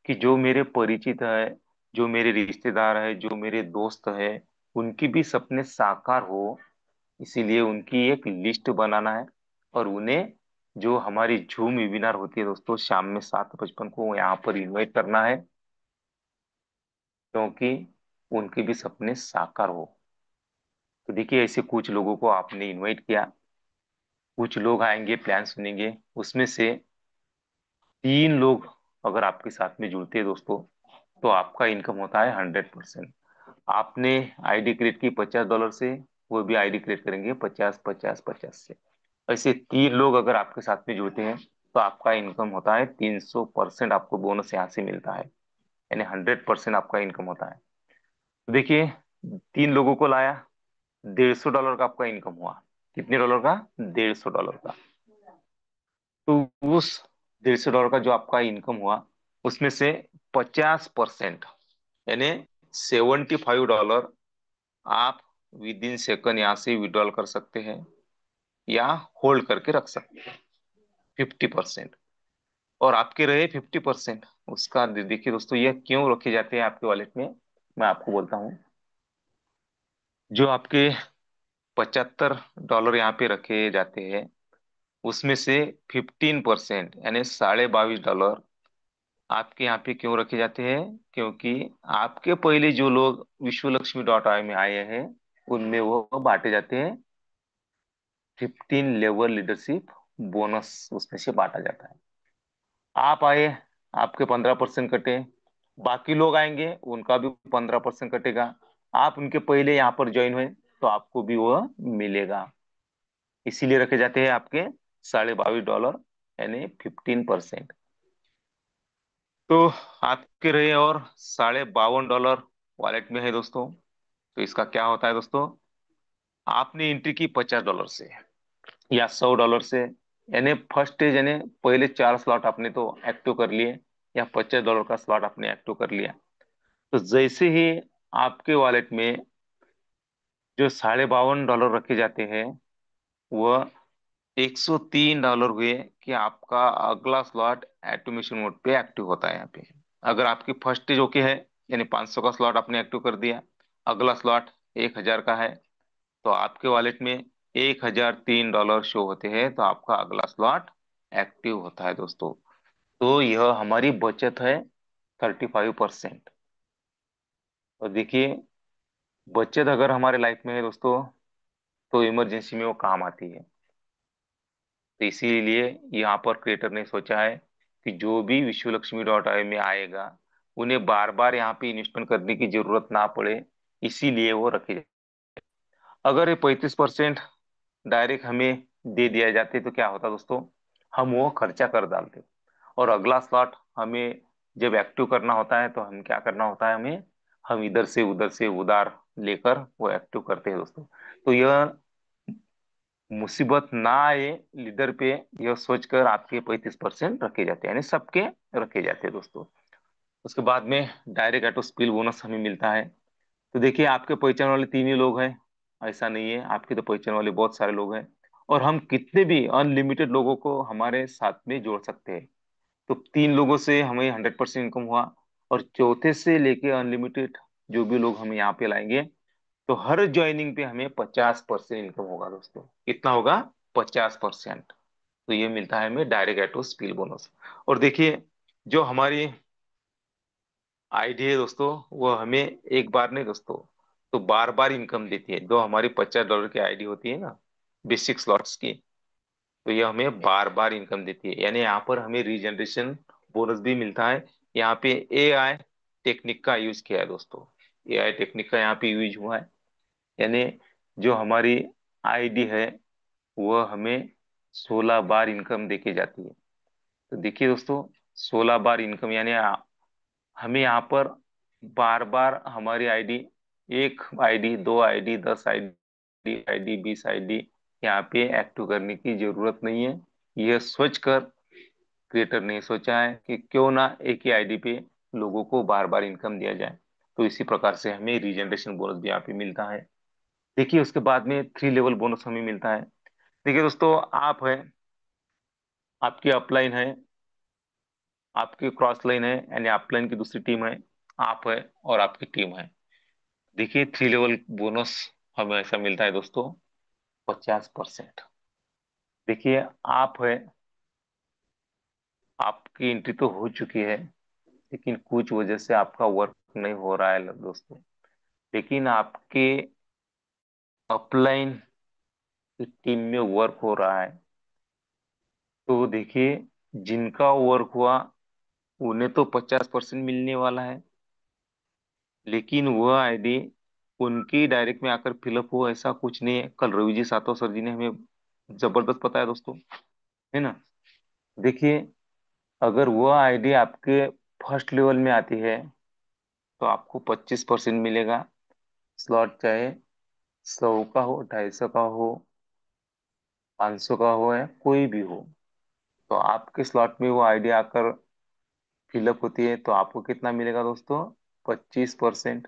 कि जो मेरे परिचित है, जो मेरे रिश्तेदार है, जो मेरे दोस्त है, उनकी भी सपने साकार हो। इसीलिए उनकी एक लिस्ट बनाना है। और उन्हें जो हमारी जूम वेबिनार होती है दोस्तों, शाम में 7:55 को यहाँ पर इनवाइट करना है, क्योंकि उनके भी सपने साकार हो। तो देखिए, ऐसे कुछ लोगों को आपने इनवाइट किया, कुछ लोग आएंगे, प्लान सुनेंगे। उसमें से 3 लोग अगर आपके साथ में जुड़ते हैं दोस्तों, तो आपका इनकम होता है 100%। आपने आईडी क्रिएट की $50 से, वो भी आईडी क्रिएट करेंगे 50 50 50 से। ऐसे 3 लोग अगर आपके साथ में जुड़ते हैं, तो आपका इनकम होता है 300%। आपको बोनस यहाँ से मिलता है। यानी 100% आपका इनकम होता है। तो देखिए, 3 लोगों को लाया, $150 का आपका इनकम हुआ। कितने डॉलर का? $150 का। तो उस $150 का जो आपका इनकम हुआ, उसमें से 50%, यानी $75 आप विद इन सेकंड यहाँ से विड्रॉल कर सकते हैं, या होल्ड करके रख सकते हैं। 50%। और आपके रहे 50%। उसका देखिए दोस्तों, ये क्यों रखे जाते हैं आपके वॉलेट में, मैं आपको बोलता हूँ। जो आपके $75 यहाँ पे रखे जाते हैं, उसमें से 15%, यानी $22.5 आपके यहाँ पे क्यों रखे जाते हैं? क्योंकि आपके पहले जो लोग विश्वलक्ष्मी में आए हैं, उनमें वो बांटे जाते हैं। 15 लेवल लीडरशिप बोनस उसमें से बांटा जाता है। आप आए, आपके 15% कटे, बाकी लोग आएंगे, उनका भी 15% कटेगा। आप उनके पहले यहाँ पर ज्वाइन हुए, तो आपको भी वो मिलेगा। इसीलिए रखे जाते हैं आपके $22.5, यानी 15%। तो आपके रहे और $52.5 वॉलेट में है दोस्तों। तो इसका क्या होता है दोस्तों, आपने एंट्री की $50 से, या $100 से, यानी फर्स्ट स्टेज यानी पहले 4 स्लॉट आपने तो एक्टिव कर लिए, या $50 का स्लॉट आपने एक्टिव कर लिया। तो जैसे ही आपके वॉलेट में जो $52.50 रखे जाते हैं, वह $103 हुए कि आपका अगला स्लॉट ऑटोमेशन मोड पे एक्टिव होता है यहाँ पे। अगर आपकी फर्स्ट स्टेज ओके है, यानी 500 का स्लॉट आपने एक्टिव कर दिया, अगला स्लॉट 1000 का है, तो आपके वॉलेट में $1003 शो होते हैं, तो आपका अगला स्लॉट एक्टिव होता है दोस्तों। तो यह हमारी बचत है 35%। और देखिए, बचत अगर हमारे लाइफ में है दोस्तों, तो इमरजेंसी में वो काम आती है। तो इसीलिए यहाँ पर क्रिएटर ने सोचा है कि जो भी विश्वलक्ष्मी में आएगा, उन्हें बार बार यहाँ पे इन्वेस्टमेंट करने की जरूरत ना पड़े, इसीलिए वो रखे जाए। अगर ये 35% डायरेक्ट हमें दे दिया जाते तो क्या होता दोस्तों, हम वो खर्चा कर डालते, और अगला स्लॉट हमें जब एक्टिव करना होता है तो हम क्या करना होता है, हमें हम इधर से उधर से उधार लेकर वो एक्टिव करते हैं दोस्तों। तो यह मुसीबत ना आए लीडर पे, यह सोचकर आपके 35% रखे जाते हैं, यानी सबके रखे जाते हैं दोस्तों। उसके बाद में डायरेक्ट ऑटो स्पिल बोनस हमें मिलता है। तो देखिए, आपके पहचान वाले 3 ही लोग हैं, ऐसा नहीं है, आपके तो पहचान वाले बहुत सारे लोग हैं, और हम कितने भी अनलिमिटेड लोगों को हमारे साथ में जोड़ सकते हैं। तो 3 लोगों से हमें 100% इनकम हुआ, और चौथे से लेके अनलिमिटेड जो भी लोग हम यहाँ पे लाएंगे, तो हर ज्वाइनिंग पे हमें 50% इनकम होगा दोस्तों। कितना होगा? 50%। तो ये मिलता है हमें डायरेक्ट एटो स्पिल बोनस। और देखिए, जो हमारी आईडी है दोस्तों, वो हमें एक बार नहीं दोस्तों, तो बार बार इनकम देती है। जो हमारी $50 की आईडी होती है ना, बेसिक स्लॉट्स की, तो ये हमें बार बार इनकम देती है, यानी यहाँ पर हमें रीजनरेशन बोनस भी मिलता है। यहाँ पे एआई टेक्निक का यूज किया है दोस्तों, एआई टेक्निक का यहाँ पे यूज हुआ है, यानी जो हमारी आईडी है, वह हमें 16 बार इनकम देके जाती है। तो देखिए दोस्तों, 16 बार इनकम, यानी हमें यहाँ पर बार बार हमारी ID, 1 ID, 2 ID, 10 ID, ID 20 ID यहाँ पे एक्टिव करने की जरूरत नहीं है। यह सोचकर क्रिएटर ने सोचा है कि क्यों ना एक ही आईडी पे लोगों को बार बार इनकम दिया जाए। तो इसी प्रकार से हमें रीजनरेशन बोनस भी यहाँ पे मिलता है। देखिए, उसके बाद में 3 लेवल बोनस हमें मिलता है। देखिए दोस्तों, आप है, आपकी अपलाइन है, आपकी क्रॉस लाइन है, यानी अपलाइन की दूसरी टीम है, आप है, और आपकी टीम है। देखिए, 3 लेवल बोनस हमें ऐसा मिलता है दोस्तों, 50%। देखिए, आप है, आपकी एंट्री तो हो चुकी है, लेकिन कुछ वजह से आपका वर्क नहीं हो रहा है दोस्तों। लेकिन आपके अपलाइन की टीम में वर्क हो रहा है। तो देखिए, जिनका वर्क हुआ उन्हें तो 50% मिलने वाला है, लेकिन वह आईडी उनकी डायरेक्ट में आकर फिलअप हो ऐसा कुछ नहीं है। कल रवि जी सातो सर जी ने हमें जबरदस्त बताया दोस्तों, है ना। देखिए, अगर वह आईडी आपके फर्स्ट लेवल में आती है, तो आपको 25% मिलेगा। स्लॉट चाहे 100 का हो, 250 का हो, 500 का हो, या कोई भी हो, तो आपके स्लॉट में वो आईडी आकर फिलअप होती है, तो आपको कितना मिलेगा दोस्तों? 25%।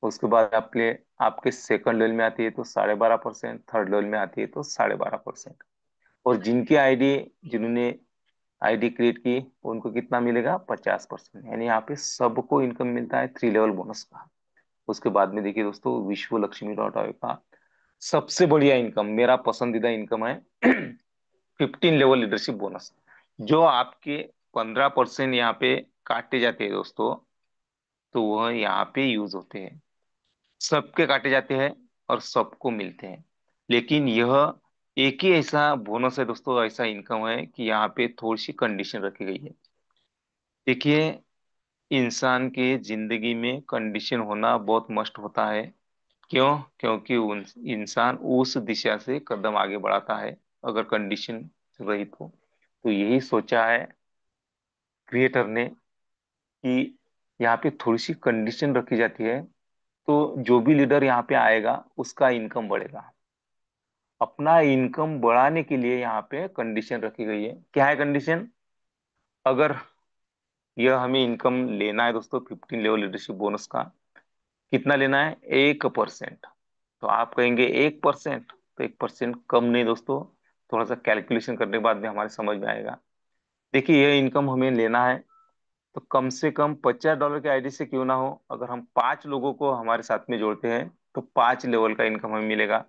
उसके बाद आपके आपके सेकंड लेवल में आती है तो 12.5%, थर्ड लेवल में आती है तो 12.5%। और जिनकी आईडी, जिन्होंने आईडी क्रिएट की, उनको कितना मिलेगा? 50%। यानी यहाँ पे सबको इनकम मिलता है 3 लेवल बोनस का। उसके बाद में देखिए दोस्तों, विश्व लक्ष्मी डॉट आई का सबसे बढ़िया इनकम, मेरा पसंदीदा इनकम है 15 लेवल लीडरशिप बोनस। जो आपके 15% यहाँ पे काटे जाते हैं दोस्तों, तो वह यहाँ पे यूज होते हैं, सबके काटे जाते हैं और सबको मिलते हैं। लेकिन यह एक ही ऐसा बोनस है दोस्तों, ऐसा इनकम है कि यहाँ पे थोड़ी सी कंडीशन रखी गई है। देखिए, इंसान के जिंदगी में कंडीशन होना बहुत मस्ट होता है। क्यों? क्योंकि इंसान उस दिशा से कदम आगे बढ़ाता है, अगर कंडीशन रही तो यही सोचा है क्रिएटर ने कि यहाँ पे थोड़ी सी कंडीशन रखी जाती है, तो जो भी लीडर यहाँ पे आएगा उसका इनकम बढ़ेगा। अपना इनकम बढ़ाने के लिए यहाँ पे कंडीशन रखी गई है। क्या है कंडीशन? अगर यह हमें इनकम लेना है दोस्तों 15 लेवल लीडरशिप बोनस का, कितना लेना है? 1%। तो आप कहेंगे 1%, तो 1% कम नहीं दोस्तों, थोड़ा सा कैलकुलेशन करने के बाद में हमारे समझ में आएगा। देखिए यह इनकम हमें लेना है तो कम से कम $50 के आईडी से क्यों ना हो, अगर हम 5 लोगों को हमारे साथ में जोड़ते हैं तो 5 लेवल का इनकम हमें मिलेगा।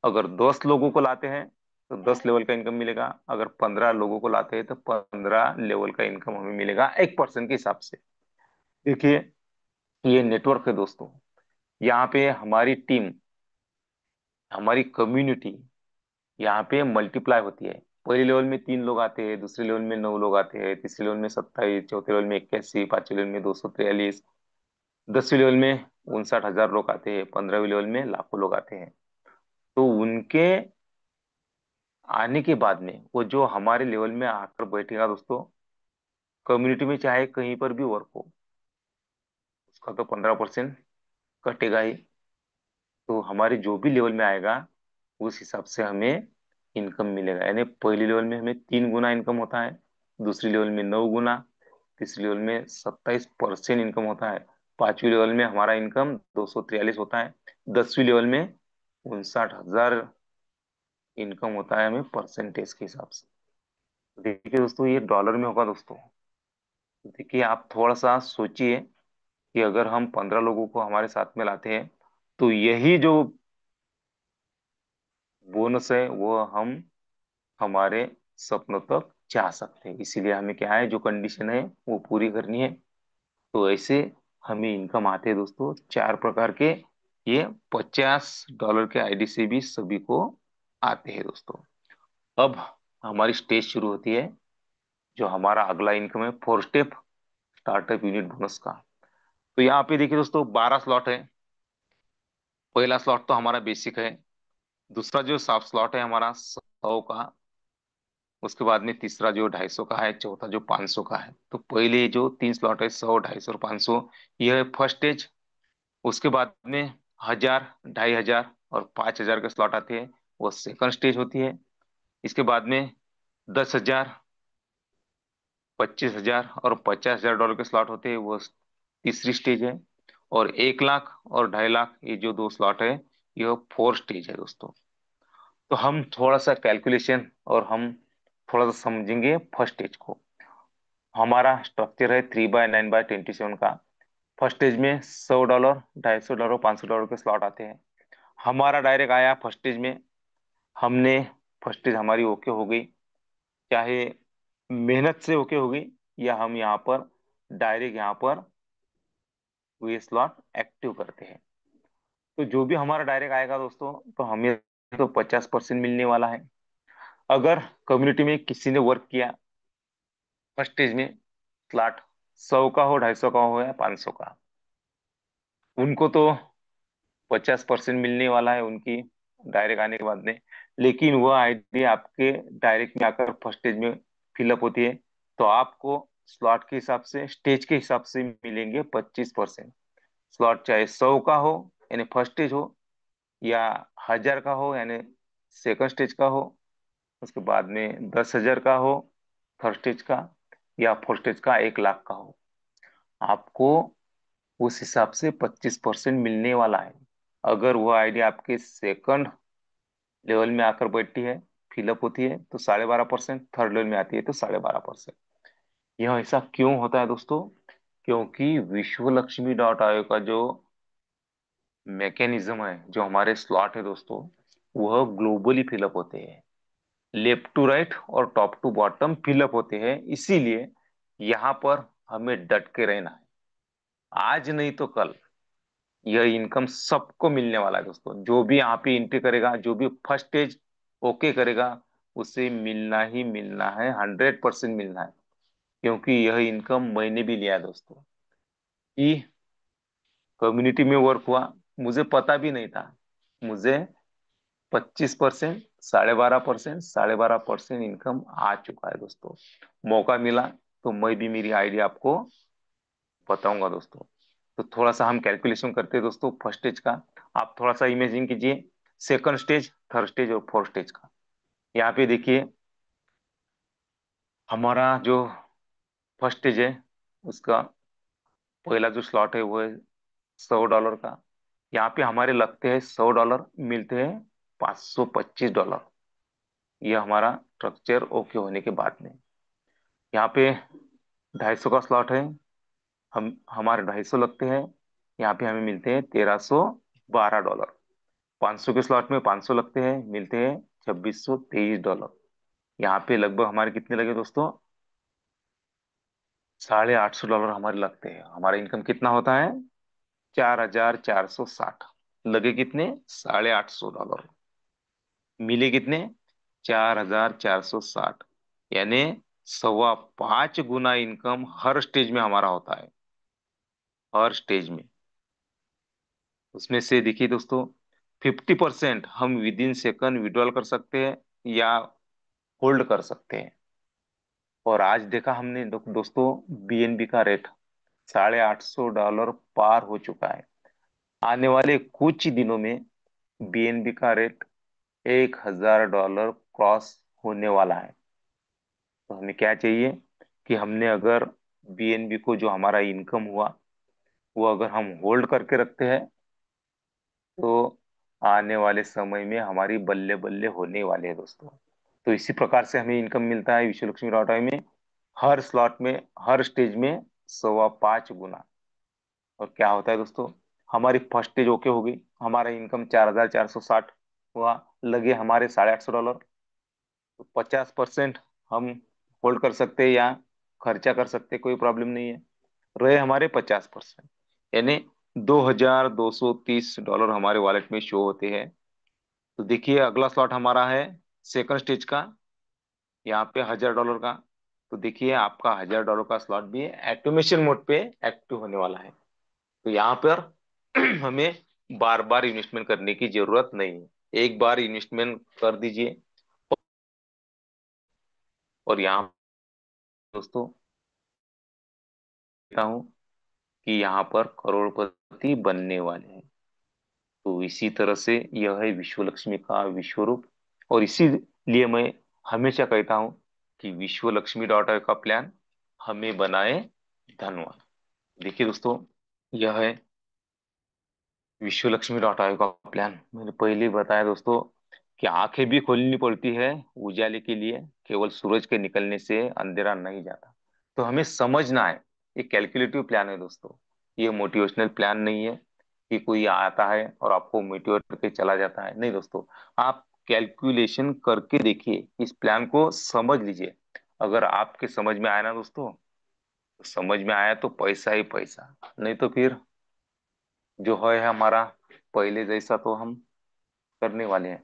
अगर 10 लोगों को लाते हैं तो 10 लेवल का इनकम मिलेगा। अगर 15 लोगों को लाते हैं तो 15 लेवल का इनकम हमें मिलेगा 1% के हिसाब से। देखिए ये नेटवर्क है दोस्तों। यहाँ पे हमारी टीम, हमारी कम्युनिटी यहाँ पे मल्टीप्लाई होती है। पहले लेवल में 3 लोग आते हैं, दूसरे लेवल में 9 लोग आते हैं, तीसरे लेवल में 27, चौथे लेवल में 81, पांचवे लेवल में 243, 10वीं लेवल में 59,000 लोग आते हैं, 15वीं लेवल में लाखों लोग आते हैं। तो उनके आने के बाद में वो जो हमारे लेवल में आकर बैठेगा दोस्तों, कम्युनिटी में चाहे कहीं पर भी वर्क हो, उसका तो 15% कटेगा ही। तो हमारे जो भी लेवल में आएगा उस हिसाब से हमें इनकम मिलेगा। यानी पहली लेवल में हमें 3 गुना इनकम होता है, दूसरी लेवल में 9 गुना, तीसरी लेवल में 27% इनकम होता है, पांचवी लेवल में हमारा इनकम 243 होता है, 10वीं लेवल में 59,000 इनकम होता है हमें परसेंटेज के हिसाब से। तो देखिए दोस्तों ये डॉलर में होगा दोस्तों। तो देखिए आप थोड़ा सा सोचिए कि अगर हम 15 लोगों को हमारे साथ में लाते हैं तो यही जो बोनस है वो हम हमारे सपनों तक जा सकते हैं। इसीलिए हमें क्या है, जो कंडीशन है वो पूरी करनी है। तो ऐसे हमें इनकम आते हैं दोस्तों 4 प्रकार के। ये $50 के आईडी से भी सभी को आते हैं दोस्तों। अब हमारी स्टेज शुरू होती है, जो हमारा अगला इनकम है 4 स्टेप स्टार्टअप यूनिट बोनस का। तो यहाँ पे देखिए दोस्तों 12 स्लॉट है। पहला स्लॉट तो हमारा बेसिक है, दूसरा जो साफ स्लॉट है हमारा 100 का, उसके बाद में तीसरा जो 250 का है, चौथा जो 500 का है। तो पहले जो 3 स्लॉट है 100, 250 और 500, यह है फर्स्ट स्टेज। उसके बाद में 1000, 2500 और 5000 के स्लॉट आते हैं, वो सेकंड स्टेज होती है। इसके बाद में 10,000, 25,000 और $50,000 के स्लॉट होते हैं, वो तीसरी स्टेज है। और 1 लाख और 2.5 लाख ये जो 2 स्लॉट है, यह फोर स्टेज है दोस्तों। तो हम थोड़ा सा कैलकुलेशन और हम थोड़ा सा समझेंगे फर्स्ट स्टेज को। हमारा स्ट्रक्चर है 3/9/27 का। फर्स्ट स्टेज में $100, $250, $500 के स्लॉट आते हैं। हमारा डायरेक्ट आया फर्स्ट स्टेज में, हमने फर्स्ट स्टेज हमारी ओके हो गई, चाहे मेहनत से ओके हो गई या हम यहाँ पर डायरेक्ट यहाँ पर ये स्लॉट एक्टिव करते हैं। तो जो भी हमारा डायरेक्ट आएगा दोस्तों, तो हमें तो 50% मिलने वाला है। अगर कम्युनिटी में किसी ने वर्क किया फर्स्ट स्टेज में, स्लॉट 100 का हो, 250 का हो या 500 का, उनको तो 50% मिलने वाला है उनकी डायरेक्ट आने के बाद में। लेकिन वह आईडी आपके डायरेक्ट में आकर फर्स्ट स्टेज में फिलअप होती है, तो आपको स्लॉट के हिसाब से, स्टेज के हिसाब से मिलेंगे 25%। स्लॉट चाहे 100 का हो यानी फर्स्ट स्टेज हो, या 1000 का हो यानी सेकंड स्टेज का हो, उसके बाद में 10,000 का हो थर्ड स्टेज का, या फोर्थ स्टेज का 1 लाख का हो, आपको उस हिसाब से 25% मिलने वाला है। अगर वो आईडी आपके सेकंड लेवल में आकर बैठती है, फिलअप होती है, तो 12.5%, थर्ड लेवल में आती है तो 12.5%। यह ऐसा क्यों होता है दोस्तों? क्योंकि विश्व लक्ष्मी डॉट आयोग का जो मैकेनिज्म है, जो हमारे स्लॉट है दोस्तों, वह ग्लोबली फिलअप होते हैं, लेफ्ट टू राइट और टॉप टू बॉटम फिलअप होते हैं। इसीलिए यहाँ पर हमें डट के रहना है। आज नहीं तो कल यह इनकम सबको मिलने वाला है दोस्तों। जो भी यहाँ पे एंट्री करेगा, जो भी फर्स्ट स्टेज ओके करेगा, उसे मिलना ही मिलना है, 100% मिलना है। क्योंकि यह इनकम मैंने भी लिया है दोस्तों, कि कम्युनिटी में वर्क हुआ, मुझे पता भी नहीं था, मुझे 25%, 12.5%, 12.5% इनकम आ चुका है दोस्तों। मौका मिला तो मैं भी मेरी आइडिया आपको बताऊंगा दोस्तों। तो थोड़ा सा हम कैलकुलेशन करते हैं दोस्तों फर्स्ट स्टेज का। आप थोड़ा सा इमेजिन कीजिए, सेकंड स्टेज, थर्ड स्टेज और फोर्थ स्टेज का। यहाँ पे देखिए हमारा जो फर्स्ट स्टेज है उसका पहला जो स्लॉट है वो है $100 का। यहाँ पे हमारे लगते हैं $100, मिलते हैं $525। ये हमारा स्ट्रक्चर ओके होने के बाद में। यहाँ पे 250 का स्लॉट है, हम हमारे 250 लगते हैं। यहाँ पे हमें मिलते हैं $1312। 500 के स्लॉट में 500 लगते हैं, मिलते हैं $2623। यहाँ पे लगभग हमारे कितने लगे दोस्तों, $850 हमारे लगते हैं। हमारा इनकम कितना होता है, 4460। लगे कितने, $850। मिले कितने, 4460। यानी 5.25 गुना इनकम हर स्टेज में हमारा होता है, हर स्टेज में। उसमें से देखिए दोस्तों, 50% हम विद इन सेकंड विड्रॉल कर सकते हैं या होल्ड कर सकते हैं। और आज देखा हमने दोस्तों, बीएनबी का रेट $850 पार हो चुका है। आने वाले कुछ ही दिनों में बीएनबी का रेट $1000 क्रॉस होने वाला है। तो हमें क्या चाहिए कि हमने अगर बीएनबी को जो हमारा इनकम हुआ वो अगर हम होल्ड करके रखते हैं तो आने वाले समय में हमारी बल्ले बल्ले होने वाले हैं दोस्तों। तो इसी प्रकार से हमें इनकम मिलता है विश्व लक्ष्मी डॉट आई में, हर स्लॉट में, हर स्टेज में 5.25 गुना। और क्या होता है दोस्तों, हमारी फर्स्ट स्टेज ओके हो गई, हमारा इनकम 4460 हुआ, लगे हमारे $850। तो 50% हम होल्ड कर सकते हैं या खर्चा कर सकते हैं, कोई प्रॉब्लम नहीं है। रहे हमारे 50%, यानी $2230 हमारे वॉलेट में शो होते हैं। तो देखिए अगला स्लॉट हमारा है सेकंड स्टेज का, यहाँ पे $1000 का। तो देखिए आपका $1000 का स्लॉट भी ऑटोमेशन मोड पे एक्टिव होने वाला है। तो यहाँ पर हमें बार बार इन्वेस्टमेंट करने की जरूरत नहीं है, एक बार इन्वेस्टमेंट कर दीजिए। और यहाँ दोस्तों कहता हूँ कि यहाँ पर करोड़पति बनने वाले हैं। तो इसी तरह से यह है विश्व लक्ष्मी का विश्व रूप। और इसीलिए मैं हमेशा कहता हूँ कि विश्व लक्ष्मी डॉट का प्लान हमें बनाए धनवान। देखिए दोस्तों, यह है विश्व लक्ष्मी डॉट आयोग का प्लान। मैंने पहले ही बताया दोस्तों कि आंखें भी खोलनी पड़ती है उजाले के लिए, केवल सूरज के निकलने से अंधेरा नहीं जाता। तो हमें समझना है, ये कैलकुलेटिव प्लान है दोस्तों, ये मोटिवेशनल प्लान नहीं है कि कोई आता है और आपको मोटिवेट करके चला जाता है। नहीं दोस्तों, आप कैलकुलेशन करके देखिए, इस प्लान को समझ लीजिए। अगर आपके समझ में आया ना दोस्तों, तो समझ में आया तो पैसा ही पैसा, नहीं तो फिर जो है हमारा पहले जैसा तो हम करने वाले हैं।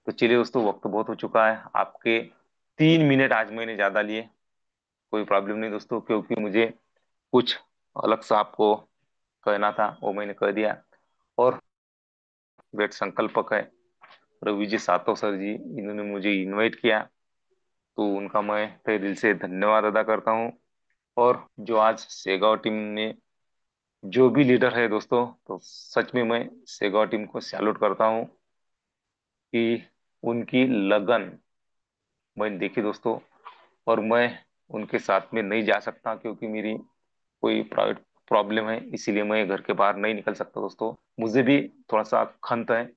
तो चलिए दोस्तों, वक्त बहुत हो चुका है, आपके 3 मिनट आज मैंने ज्यादा लिए, कोई प्रॉब्लम नहीं दोस्तों, क्योंकि मुझे कुछ अलग सा आपको कहना था वो मैंने कह दिया। और वेट संकल्पक है रवि जी सातो सर जी, इन्होंने मुझे इनवाइट किया, तो उनका मैं तहे दिल से धन्यवाद अदा करता हूँ। और जो आज सेगांव टीम ने जो भी लीडर है दोस्तों, तो सच में मैं सेगांव टीम को सैल्यूट करता हूँ कि उनकी लगन मैंने देखी दोस्तों। और मैं उनके साथ में नहीं जा सकता क्योंकि मेरी कोई प्राइवेट प्रॉब्लम है, इसीलिए मैं घर के बाहर नहीं निकल सकता दोस्तों। मुझे भी थोड़ा सा खंत है,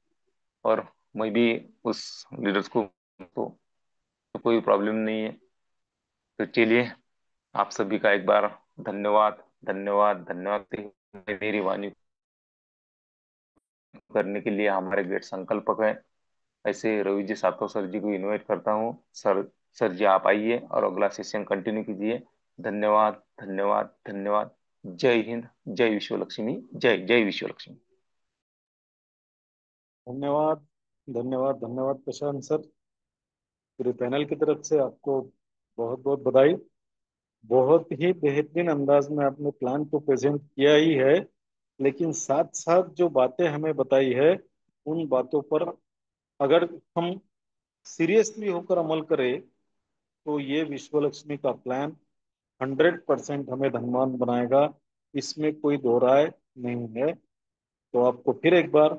और मैं भी उस लीडर्स को तो कोई प्रॉब्लम नहीं है। तो चलिए, आप सभी का एक बार धन्यवाद, धन्यवाद, धन्यवाद। मेरी वाणी करने के लिए हमारे गेट संकल्पक है, ऐसे रवि जी सातो सर जी को इनवाइट करता हूँ। सर, सर जी आप आइए और अगला सेशन कंटिन्यू कीजिए। धन्यवाद, धन्यवाद, धन्यवाद। जय हिंद, जय विश्व लक्ष्मी, जय जय विश्व लक्ष्मी। धन्यवाद, धन्यवाद, धन्यवाद प्रशांत सर। पूरे पैनल की तरफ से आपको बहुत बहुत बधाई। बहुत ही बेहतरीन अंदाज में आपने प्लान को प्रेजेंट किया ही है, लेकिन साथ साथ जो बातें हमें बताई है, उन बातों पर अगर हम सीरियसली होकर अमल करें तो ये विश्व लक्ष्मी का प्लान 100% हमें धनवान बनाएगा। इसमें कोई दो राय नहीं है। तो आपको फिर एक बार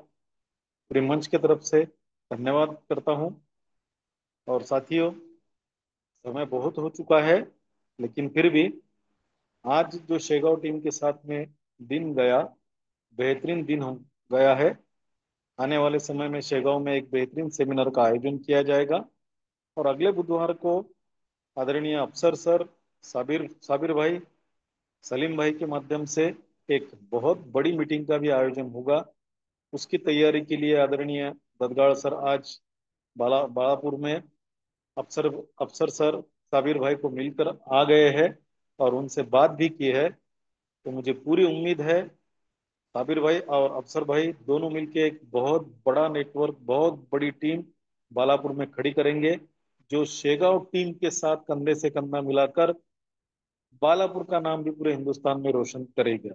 पूरे मंच की तरफ से धन्यवाद करता हूँ। और साथियों, समय बहुत हो चुका है, लेकिन फिर भी आज जो शेगांव टीम के साथ में दिन गया, बेहतरीन दिन हो गया है। आने वाले समय में शेगांव में एक बेहतरीन सेमिनार का आयोजन किया जाएगा, और अगले बुधवार को आदरणीय अफसर सर, साबिर साबिर भाई, सलीम भाई के माध्यम से एक बहुत बड़ी मीटिंग का भी आयोजन होगा। उसकी तैयारी के लिए आदरणीय ददगाड़ सर आज बालापुर में अफसर अफसर सर साबिर भाई को मिलकर आ गए हैं और उनसे बात भी की है। तो मुझे पूरी उम्मीद है साबिर भाई और अफसर भाई दोनों मिलके एक बहुत बड़ा नेटवर्क, बहुत बड़ी टीम बालापुर में खड़ी करेंगे, जो शेगांव टीम के साथ कंधे से कंधा मिलाकर बालापुर का नाम भी पूरे हिंदुस्तान में रोशन करेगा।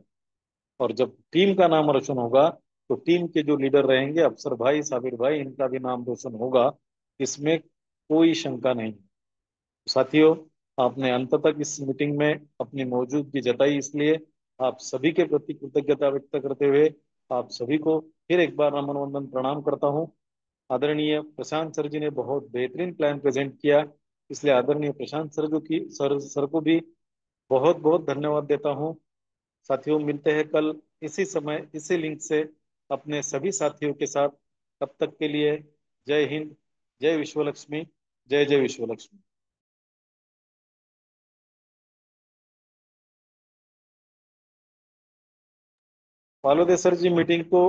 और जब टीम का नाम रोशन होगा, तो टीम के जो लीडर रहेंगे अफसर भाई, साबिर भाई, इनका भी नाम रोशन होगा, इसमें कोई शंका नहीं। साथियों, आपने अंत तक इस मीटिंग में अपनी मौजूदगी जताई, इसलिए आप सभी के प्रति कृतज्ञता व्यक्त करते हुए आप सभी को फिर एक बार नमन वंदन प्रणाम करता हूँ। आदरणीय प्रशांत सर जी ने बहुत बेहतरीन प्लान प्रेजेंट किया, इसलिए आदरणीय प्रशांत सर को भी बहुत बहुत धन्यवाद देता हूँ। साथियों, मिलते हैं कल इसी समय इसी लिंक से अपने सभी साथियों के साथ। तब तक के लिए जय हिंद, जय विश्वलक्ष्मी, जय जय विश्वलक्ष्मी। फॉलो दे सर जी मीटिंग को।